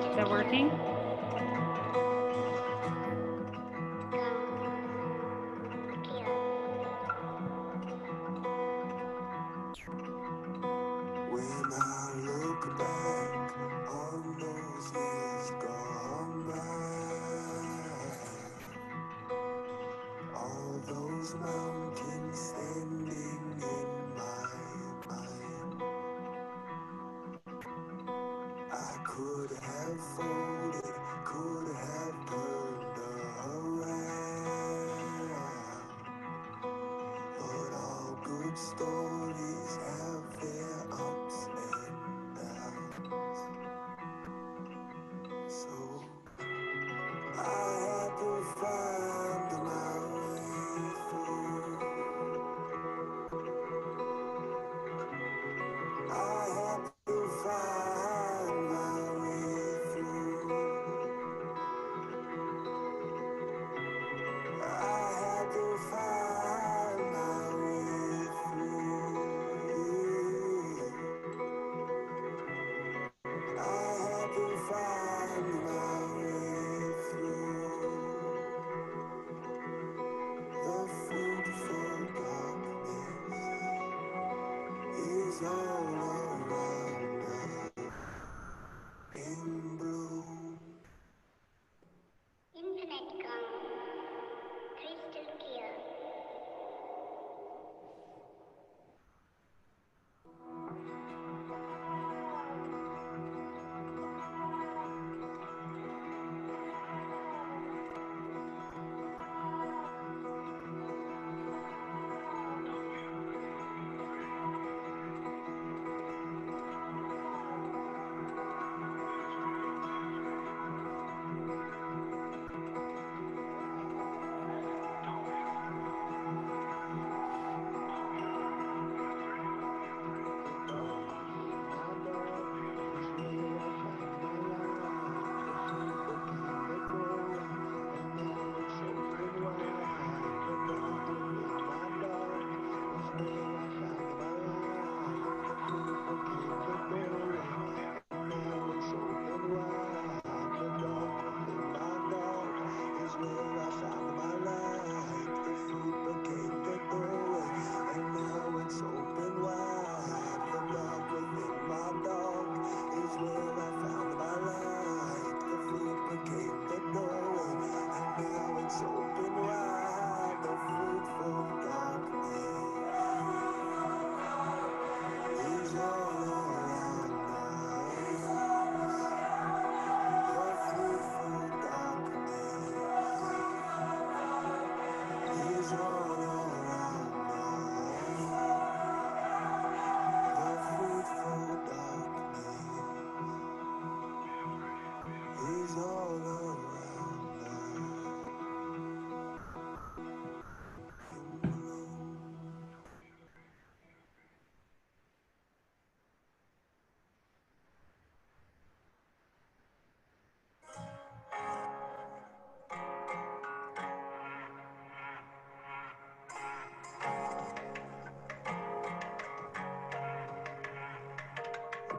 Speaker 4: Is that working?
Speaker 7: When I look back on those years gone by, all those mountains standing in my mind, I could have folded, could have turned around, but all good stories have their ups and downs. So I had to find my way through. I had to find my way through. I had to find my way through. I had to find my way through. The fruitful darkness is all around us in bloom.
Speaker 8: Infinite calm, crystal clear.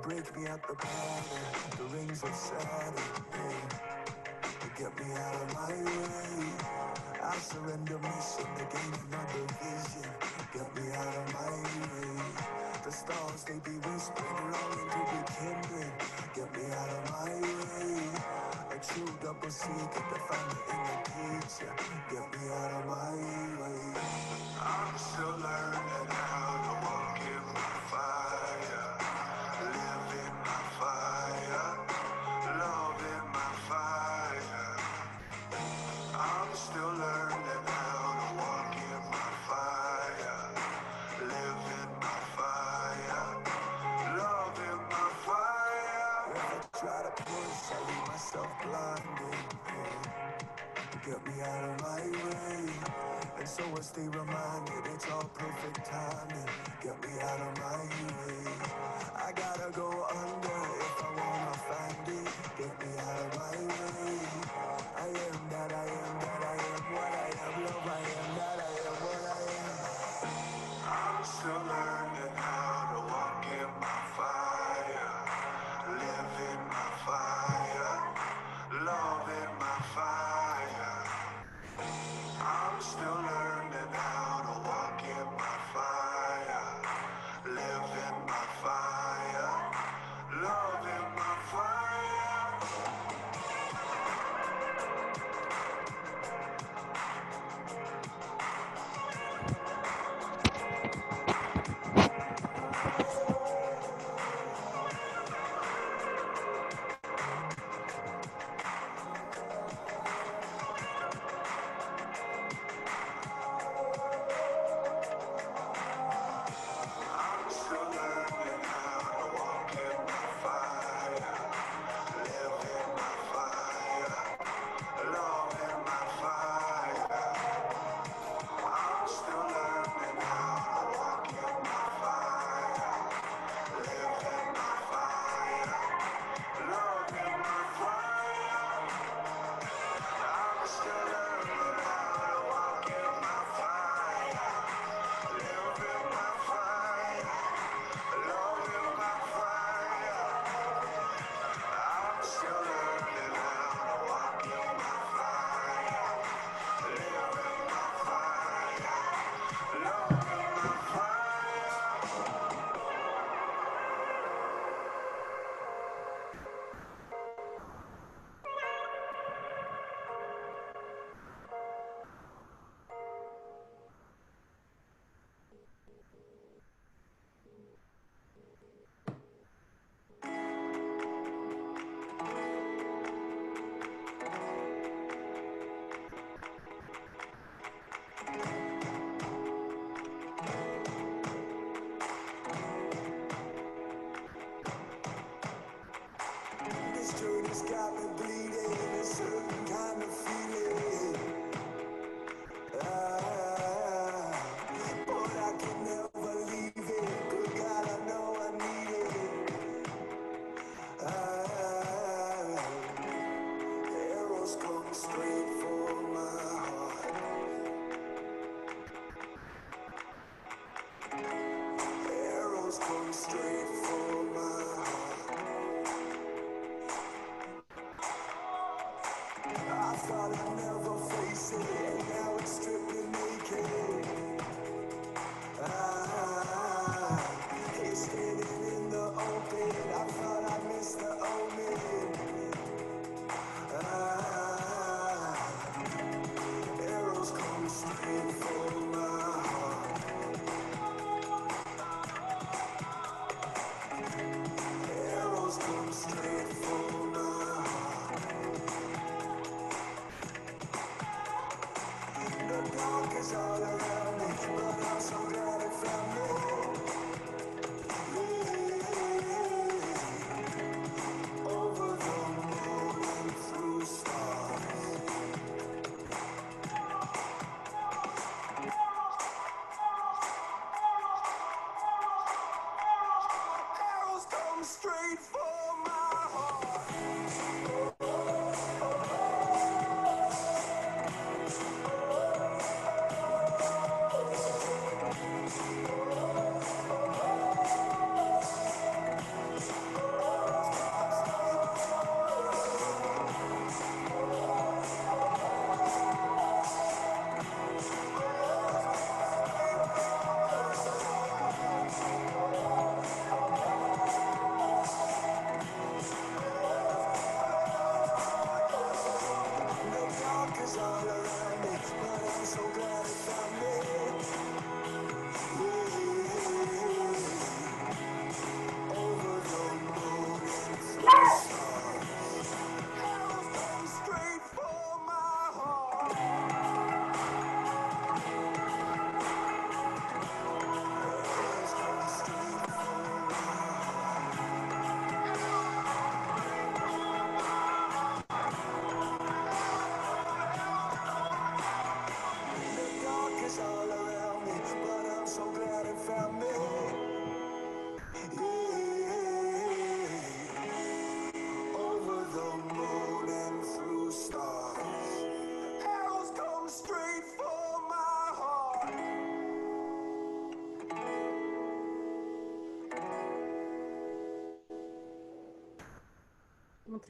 Speaker 7: break me at the pattern, the rings of Saturn, yeah. Get me out of my way. I surrender mission to gain another vision. Get me out of my way. The stars, they be whispering, longing to be kindred. Get me out of my way. A true double secret to find it in the picture. Get me out of my way. I'm still learning how to walk in my fire. Live in my fire. Love in my fire. I'm still learning how to walk in my fire, live in my fire, love in my fire. If I try to push, I leave myself blinded. Yeah. Get me out of my way. And so I stay reminded it's all perfect timing. Get me out of my way. I gotta go under if I wanna find it. Get me out of my way. I am that I am that I am what I am. Love I am that I am what I am. I'm still learning how to walk in my fire. Live in my fire. Love in my fire. I'm still learning how to walk in my fire, live in my fire, love in my fire.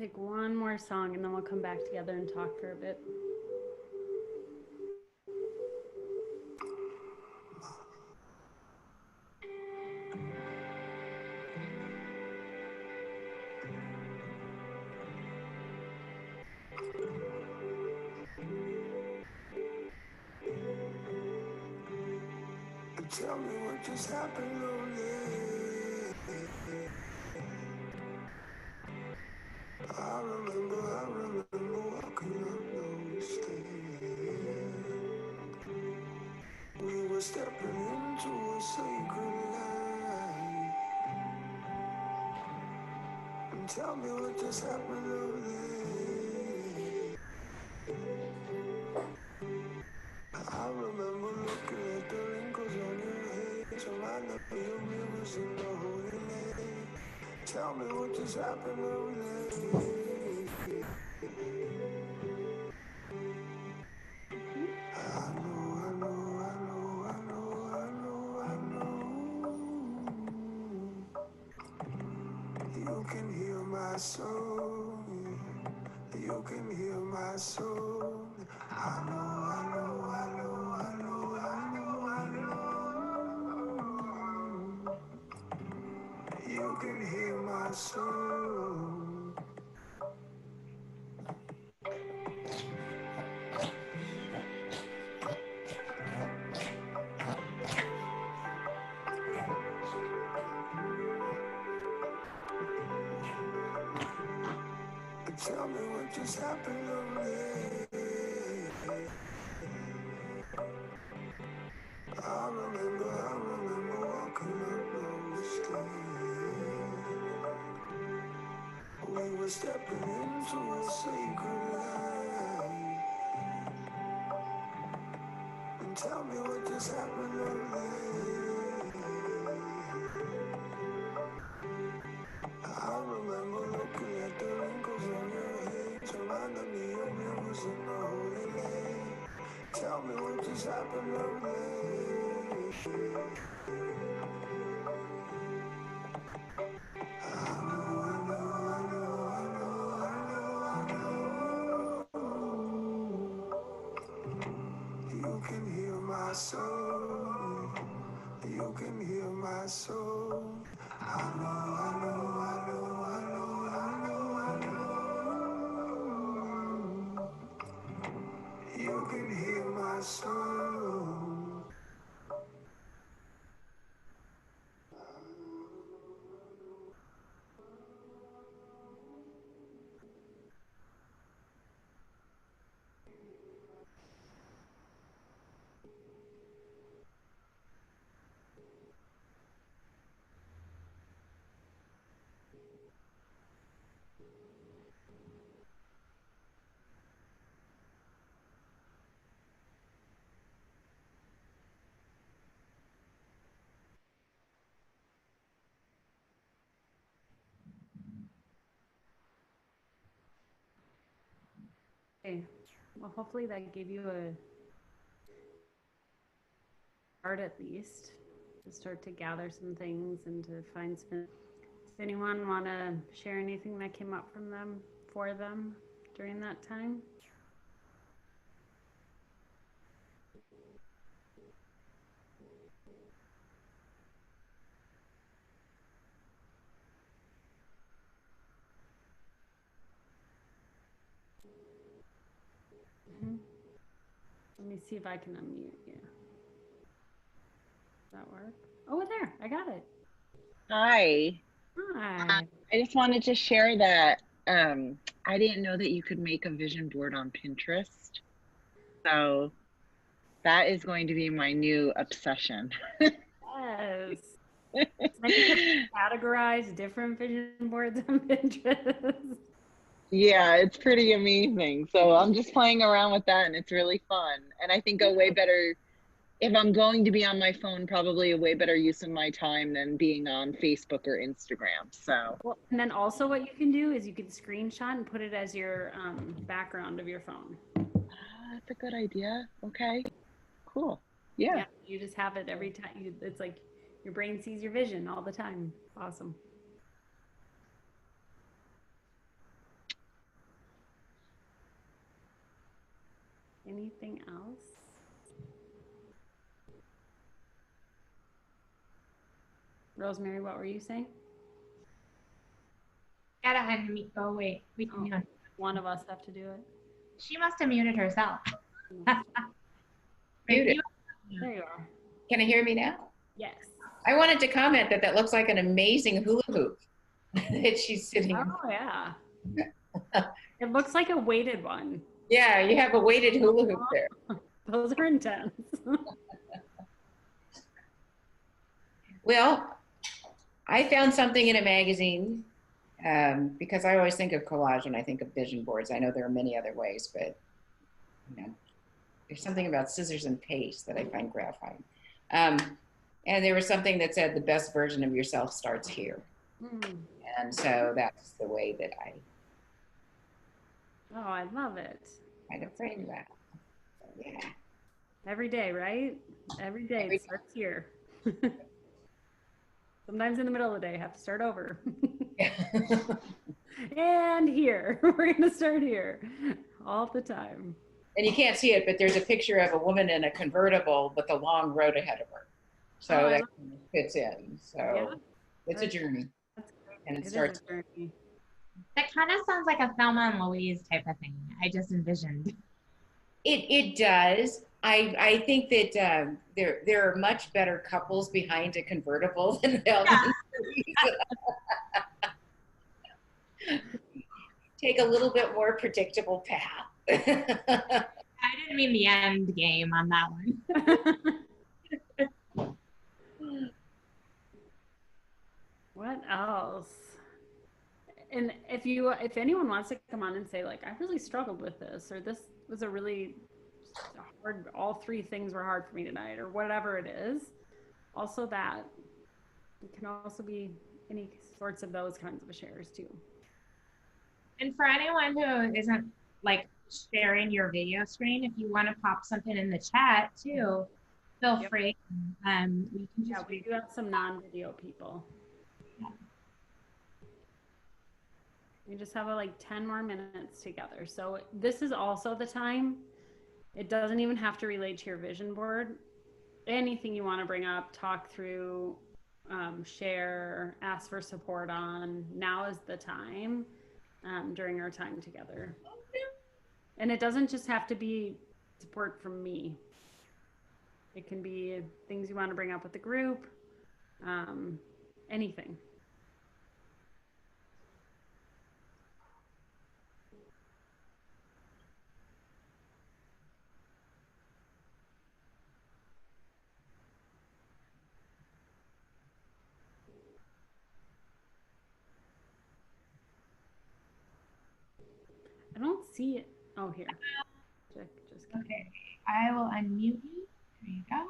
Speaker 4: take one more song and then we'll come back together and talk for a bit.
Speaker 7: Tell me what just happened, lonely. I remember walking up those stairs. We were stepping into a sacred light. And tell me what just happened, lonely. I remember looking at the wrinkles on your face, reminding me of rivers in the holy land. Tell me what just happened, lonely. You can hear my soul. You can hear my soul. I know. You can hear my soul. Tell me what just happened, lonely. I remember walking up those stairs. We were stepping into a sacred light. And tell me what just happened, lonely. I remember looking at the wrinkles on your face, reminding me of rivers in the holy land. Tell me what just happened, lonely. You can hear my soul. You can hear my soul. I know. You can hear my soul.
Speaker 4: Okay. Well, hopefully that gave you a start at least to start to gather some things and to find some. Does anyone want to share anything that came up from them for them during that time? Let me see if I can unmute you. Does that work? Oh, there, I got it.
Speaker 9: Hi.
Speaker 4: Hi.
Speaker 9: I just wanted to share that I didn't know that you could make a vision board on Pinterest. So that is going to be my new obsession.
Speaker 4: Yes. Then you can categorize different vision boards on Pinterest.
Speaker 9: Yeah, it's pretty amazing. So I'm just playing around with that and it's really fun. And I think a way better, if I'm going to be on my phone, probably a way better use of my time than being on Facebook or Instagram. So,
Speaker 4: Well, and then also what you can do is you can screenshot and put it as your background of your phone.
Speaker 9: that's a good idea. Okay, cool. Yeah.
Speaker 4: You just have it every time. It's like your brain sees your vision all the time. Awesome. Anything else? Rosemary, what were you saying?
Speaker 5: Gotta unmute. Oh, wait. We can mute.
Speaker 4: One of us have to do it.
Speaker 5: She must have muted herself.
Speaker 3: Muted.
Speaker 4: There you are.
Speaker 3: Can I hear me now?
Speaker 4: Yes.
Speaker 3: I wanted to comment that that looks like an amazing hula hoop that she's sitting on.
Speaker 4: Oh, yeah. It looks like a weighted one.
Speaker 3: Yeah, you have a weighted hula hoop there.
Speaker 4: Those are intense.
Speaker 3: Well, I found something in a magazine because I always think of collage when I think of vision boards. I know there are many other ways, but you know, there's something about scissors and paste that I find gratifying. And there was something that said the best version of yourself starts here. And so that's the way that I
Speaker 4: I love it.
Speaker 3: kind of frame that. So, yeah.
Speaker 4: Every day, right? Every day it starts here. Sometimes in the middle of the day, I have to start over. And here, we're going to start here all the time.
Speaker 3: And you can't see it, but there's a picture of a woman in a convertible with a long road ahead of her. So that kind of fits in. So
Speaker 4: Yeah.
Speaker 3: It's a journey. And it
Speaker 4: It is
Speaker 3: starts.
Speaker 4: a journey.
Speaker 5: That kind of sounds like a Thelma and Louise type of thing. I just envisioned.
Speaker 3: It does. I think that there are much better couples behind a convertible than Thelma and Louise. Take a little bit more predictable path.
Speaker 5: I didn't mean the end game on that one.
Speaker 4: What else? And if anyone wants to come on and say, like, I really struggled with this, or this was a really hard, all three things were hard for me tonight, or whatever it is, also that it can also be any sorts of those kinds of shares too.
Speaker 5: And for anyone who isn't like sharing your video screen, if you want to pop something in the chat too, feel free. We can just
Speaker 4: we do have some non-video people.
Speaker 5: Yeah.
Speaker 4: We just have like 10 more minutes together. So this is also the time. It doesn't even have to relate to your vision board. Anything you want to bring up, talk through, share, ask for support on, now is the time during our time together. And it doesn't just have to be support from me. It can be things you want to bring up with the group, anything. I don't see it. Oh, here. Just
Speaker 5: okay. I will unmute you. There you go.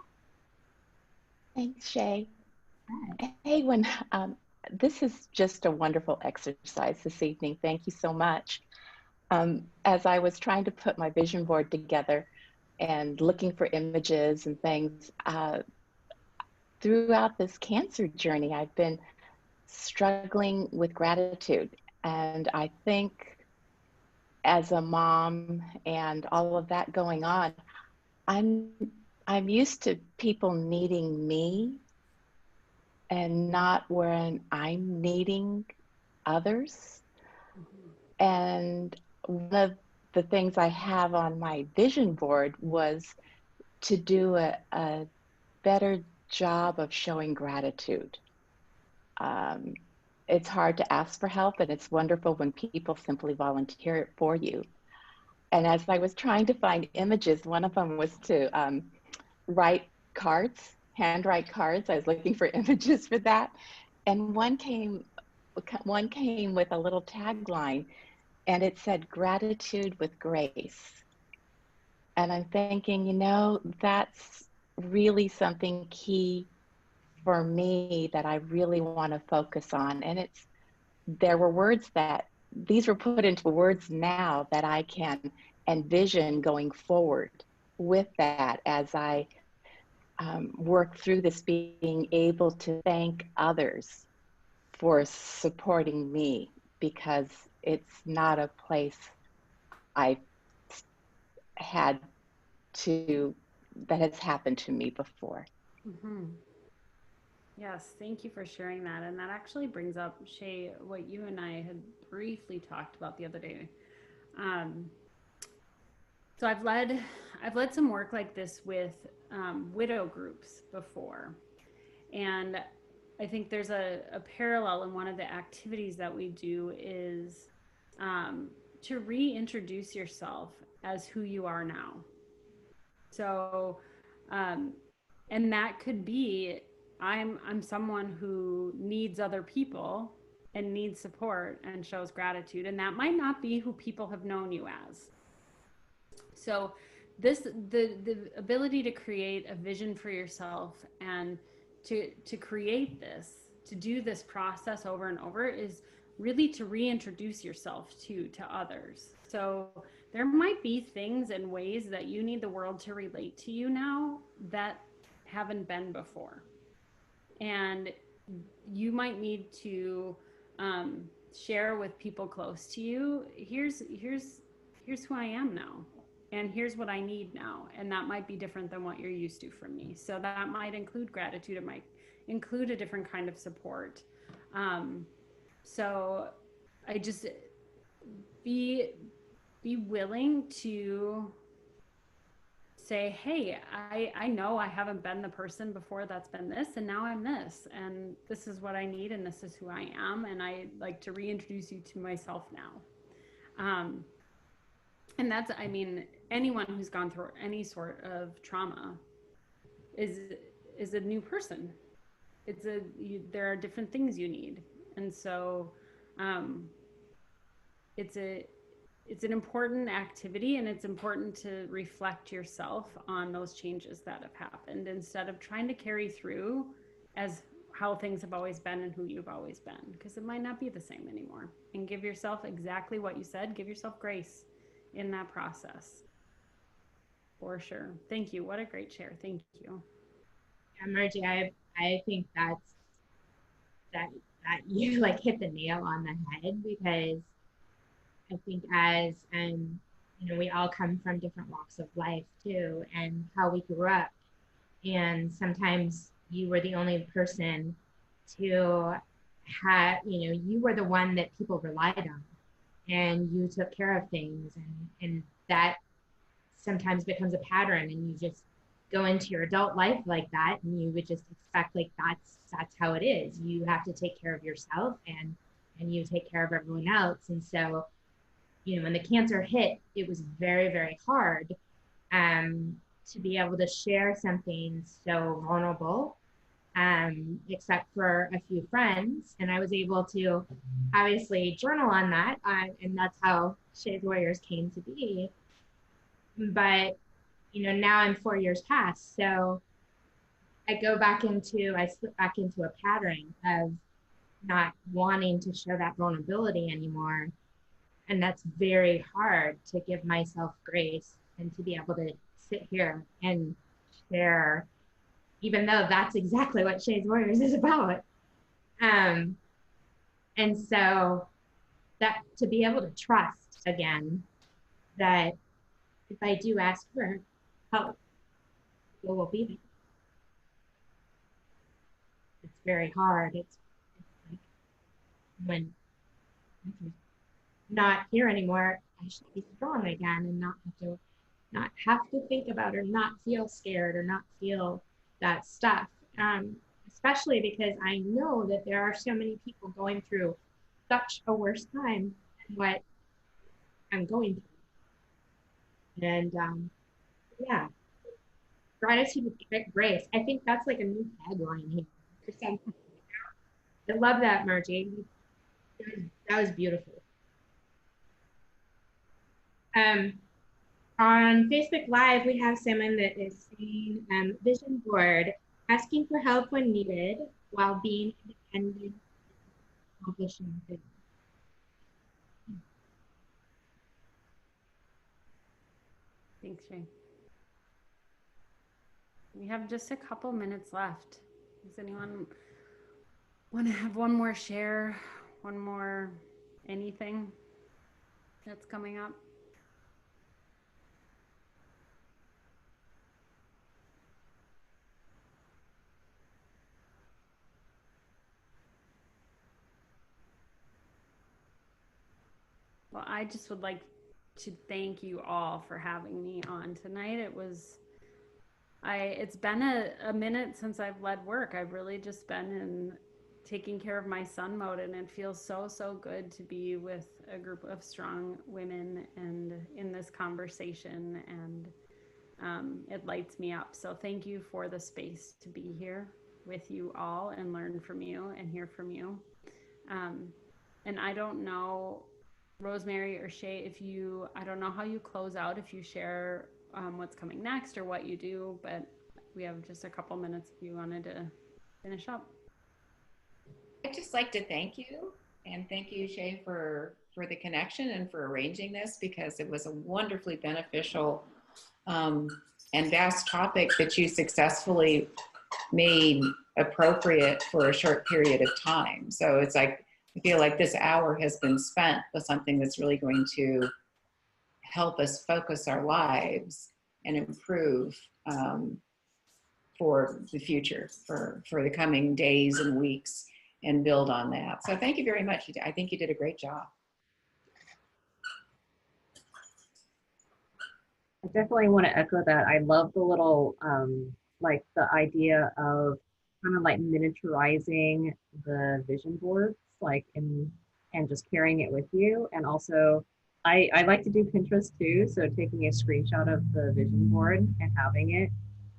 Speaker 10: Thanks, Shay.
Speaker 5: Hi.
Speaker 10: Hey, this is just a wonderful exercise this evening. Thank you so much. As I was trying to put my vision board together and looking for images and things, throughout this cancer journey, I've been struggling with gratitude. And I think as a mom and all of that going on, I'm used to people needing me and not when I'm needing others. And one of the things I have on my vision board was to do a better job of showing gratitude. It's hard to ask for help, and it's wonderful when people simply volunteer it for you. And as I was trying to find images, one of them was to write cards, handwrite cards. I was looking for images for that. And one came with a little tagline, and it said, "Gratitude with grace." And I'm thinking, you know, that's really something key for me that I really want to focus on. And there were words these were put into words now that I can envision going forward with that as I work through this, being able to thank others for supporting me, because it's not a place I've had that has happened to me before.
Speaker 4: Mm-hmm. Yes, thank you for sharing that. And that actually brings up, Shay, what you and I had briefly talked about the other day. Um, so I've led some work like this with widow groups before, and I think there's a parallel in one of the activities that we do is to reintroduce yourself as who you are now. So, um, and that could be I'm someone who needs other people and needs support and shows gratitude, and that might not be who people have known you as. So, the ability to create a vision for yourself and to create this, to do this process over and over is really to reintroduce yourself to others. So there might be things and ways that you need the world to relate to you now that haven't been before. And you might need to share with people close to you, here's who I am now. And here's what I need now. And that might be different than what you're used to from me. So that might include gratitude. It might include a different kind of support. So I just be willing to say, hey, I know I haven't been the person before that's been this, and now I'm this, and this is what I need, and this is who I am, and I like to reintroduce you to myself now. And that's, I mean, anyone who's gone through any sort of trauma is a new person. There are different things you need, and so it's an important activity, and it's important to reflect yourself on those changes that have happened instead of trying to carry through as how things have always been and who you've always been, because it might not be the same anymore. And give yourself exactly what you said. Give yourself grace in that process. For sure. Thank you. What a great share. Thank you.
Speaker 5: Yeah, Margie, I think that you like hit the nail on the head, because I think as we all come from different walks of life too, and how we grew up, and sometimes you were the only person to have, you were the one that people relied on, and you took care of things, and that sometimes becomes a pattern, and you just go into your adult life like that, and you would just expect like that's how it is. You have to take care of yourself, and you take care of everyone else. And so, when the cancer hit, it was very, very hard to be able to share something so vulnerable, except for a few friends. And I was able to obviously journal on that, and that's how Shay's Warriors came to be. But now I'm 4 years past, so I slip back into a pattern of not wanting to show that vulnerability anymore. And that's very hard to give myself grace and to be able to sit here and share, even though that's exactly what Shay's Warriors is about. And so that to be able to trust again that if I do ask for help, people will be there. It's very hard. It's like when I'm not here anymore, I should be strong again and not have to think about or not feel scared or not feel that stuff. Especially because I know that there are so many people going through such a worse time than what I'm going through. And yeah, gratitude with grace. I think that's like a new tagline here or something. I love that, Margie. That was beautiful. On Facebook Live, we have someone that is saying, vision board, asking for help when needed while being independent, accomplishing things.
Speaker 4: Thanks, Shay. We have just a couple minutes left. Does anyone want to have one more share, one more anything that's coming up? Well, I just would like to thank you all for having me on tonight. It's been a minute since I've led work. I've really just been in taking care of my son mode, and it feels so good to be with a group of strong women and in this conversation, and it lights me up. So thank you for the space to be here with you all and learn from you and hear from you. And I don't know, Rosemary or Shay, I don't know how you close out, if you share what's coming next or what you do, but we have just a couple minutes if you wanted to finish up.
Speaker 3: I'd just like to thank you, and thank you, Shay, for the connection and for arranging this, because it was a wonderfully beneficial and vast topic that you successfully made appropriate for a short period of time. So it's like, I feel like this hour has been spent with something that's really going to help us focus our lives and improve for the future, for the coming days and weeks, and build on that. So thank you very much. I think you did a great job.
Speaker 2: I definitely want to echo that. I love the little, like the idea of kind of like miniaturizing the vision boards, like and just carrying it with you. And also, I like to do Pinterest too. So taking a screenshot of the vision board and having it,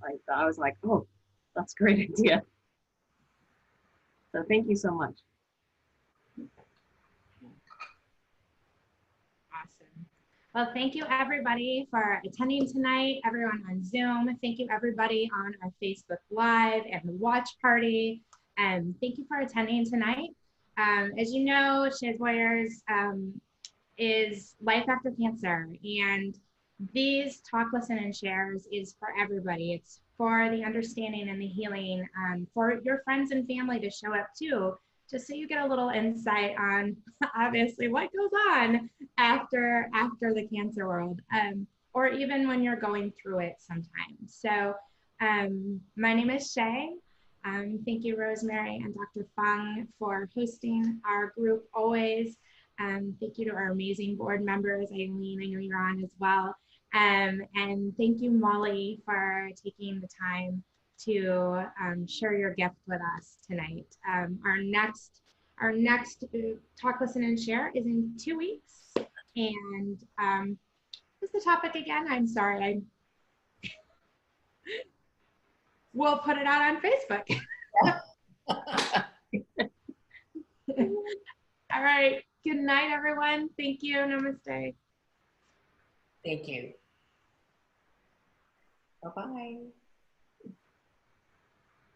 Speaker 2: like I was like, oh, that's a great idea. So thank you so much.
Speaker 5: Awesome. Well, thank you everybody for attending tonight, everyone on Zoom. Thank you everybody on our Facebook Live and the watch party. And thank you for attending tonight. As you know, Shay's Warriors is Life After Cancer. And these talk, listen, and shares is for everybody. It's for the understanding and the healing, for your friends and family to show up too, just so you get a little insight on obviously what goes on after the cancer world, or even when you're going through it sometimes. So my name is Shay. Thank you, Rosemary and Dr. Fung, for hosting our group always. Thank you to our amazing board members. Eileen, I know you're on as well. And thank you, Molly, for taking the time to share your gift with us tonight. Our next Talk, Listen, and Share is in 2 weeks. And what's the topic again? I'm sorry. We'll put it out on Facebook. All right. Good night, everyone. Thank you. Namaste.
Speaker 3: Thank you. Bye-bye.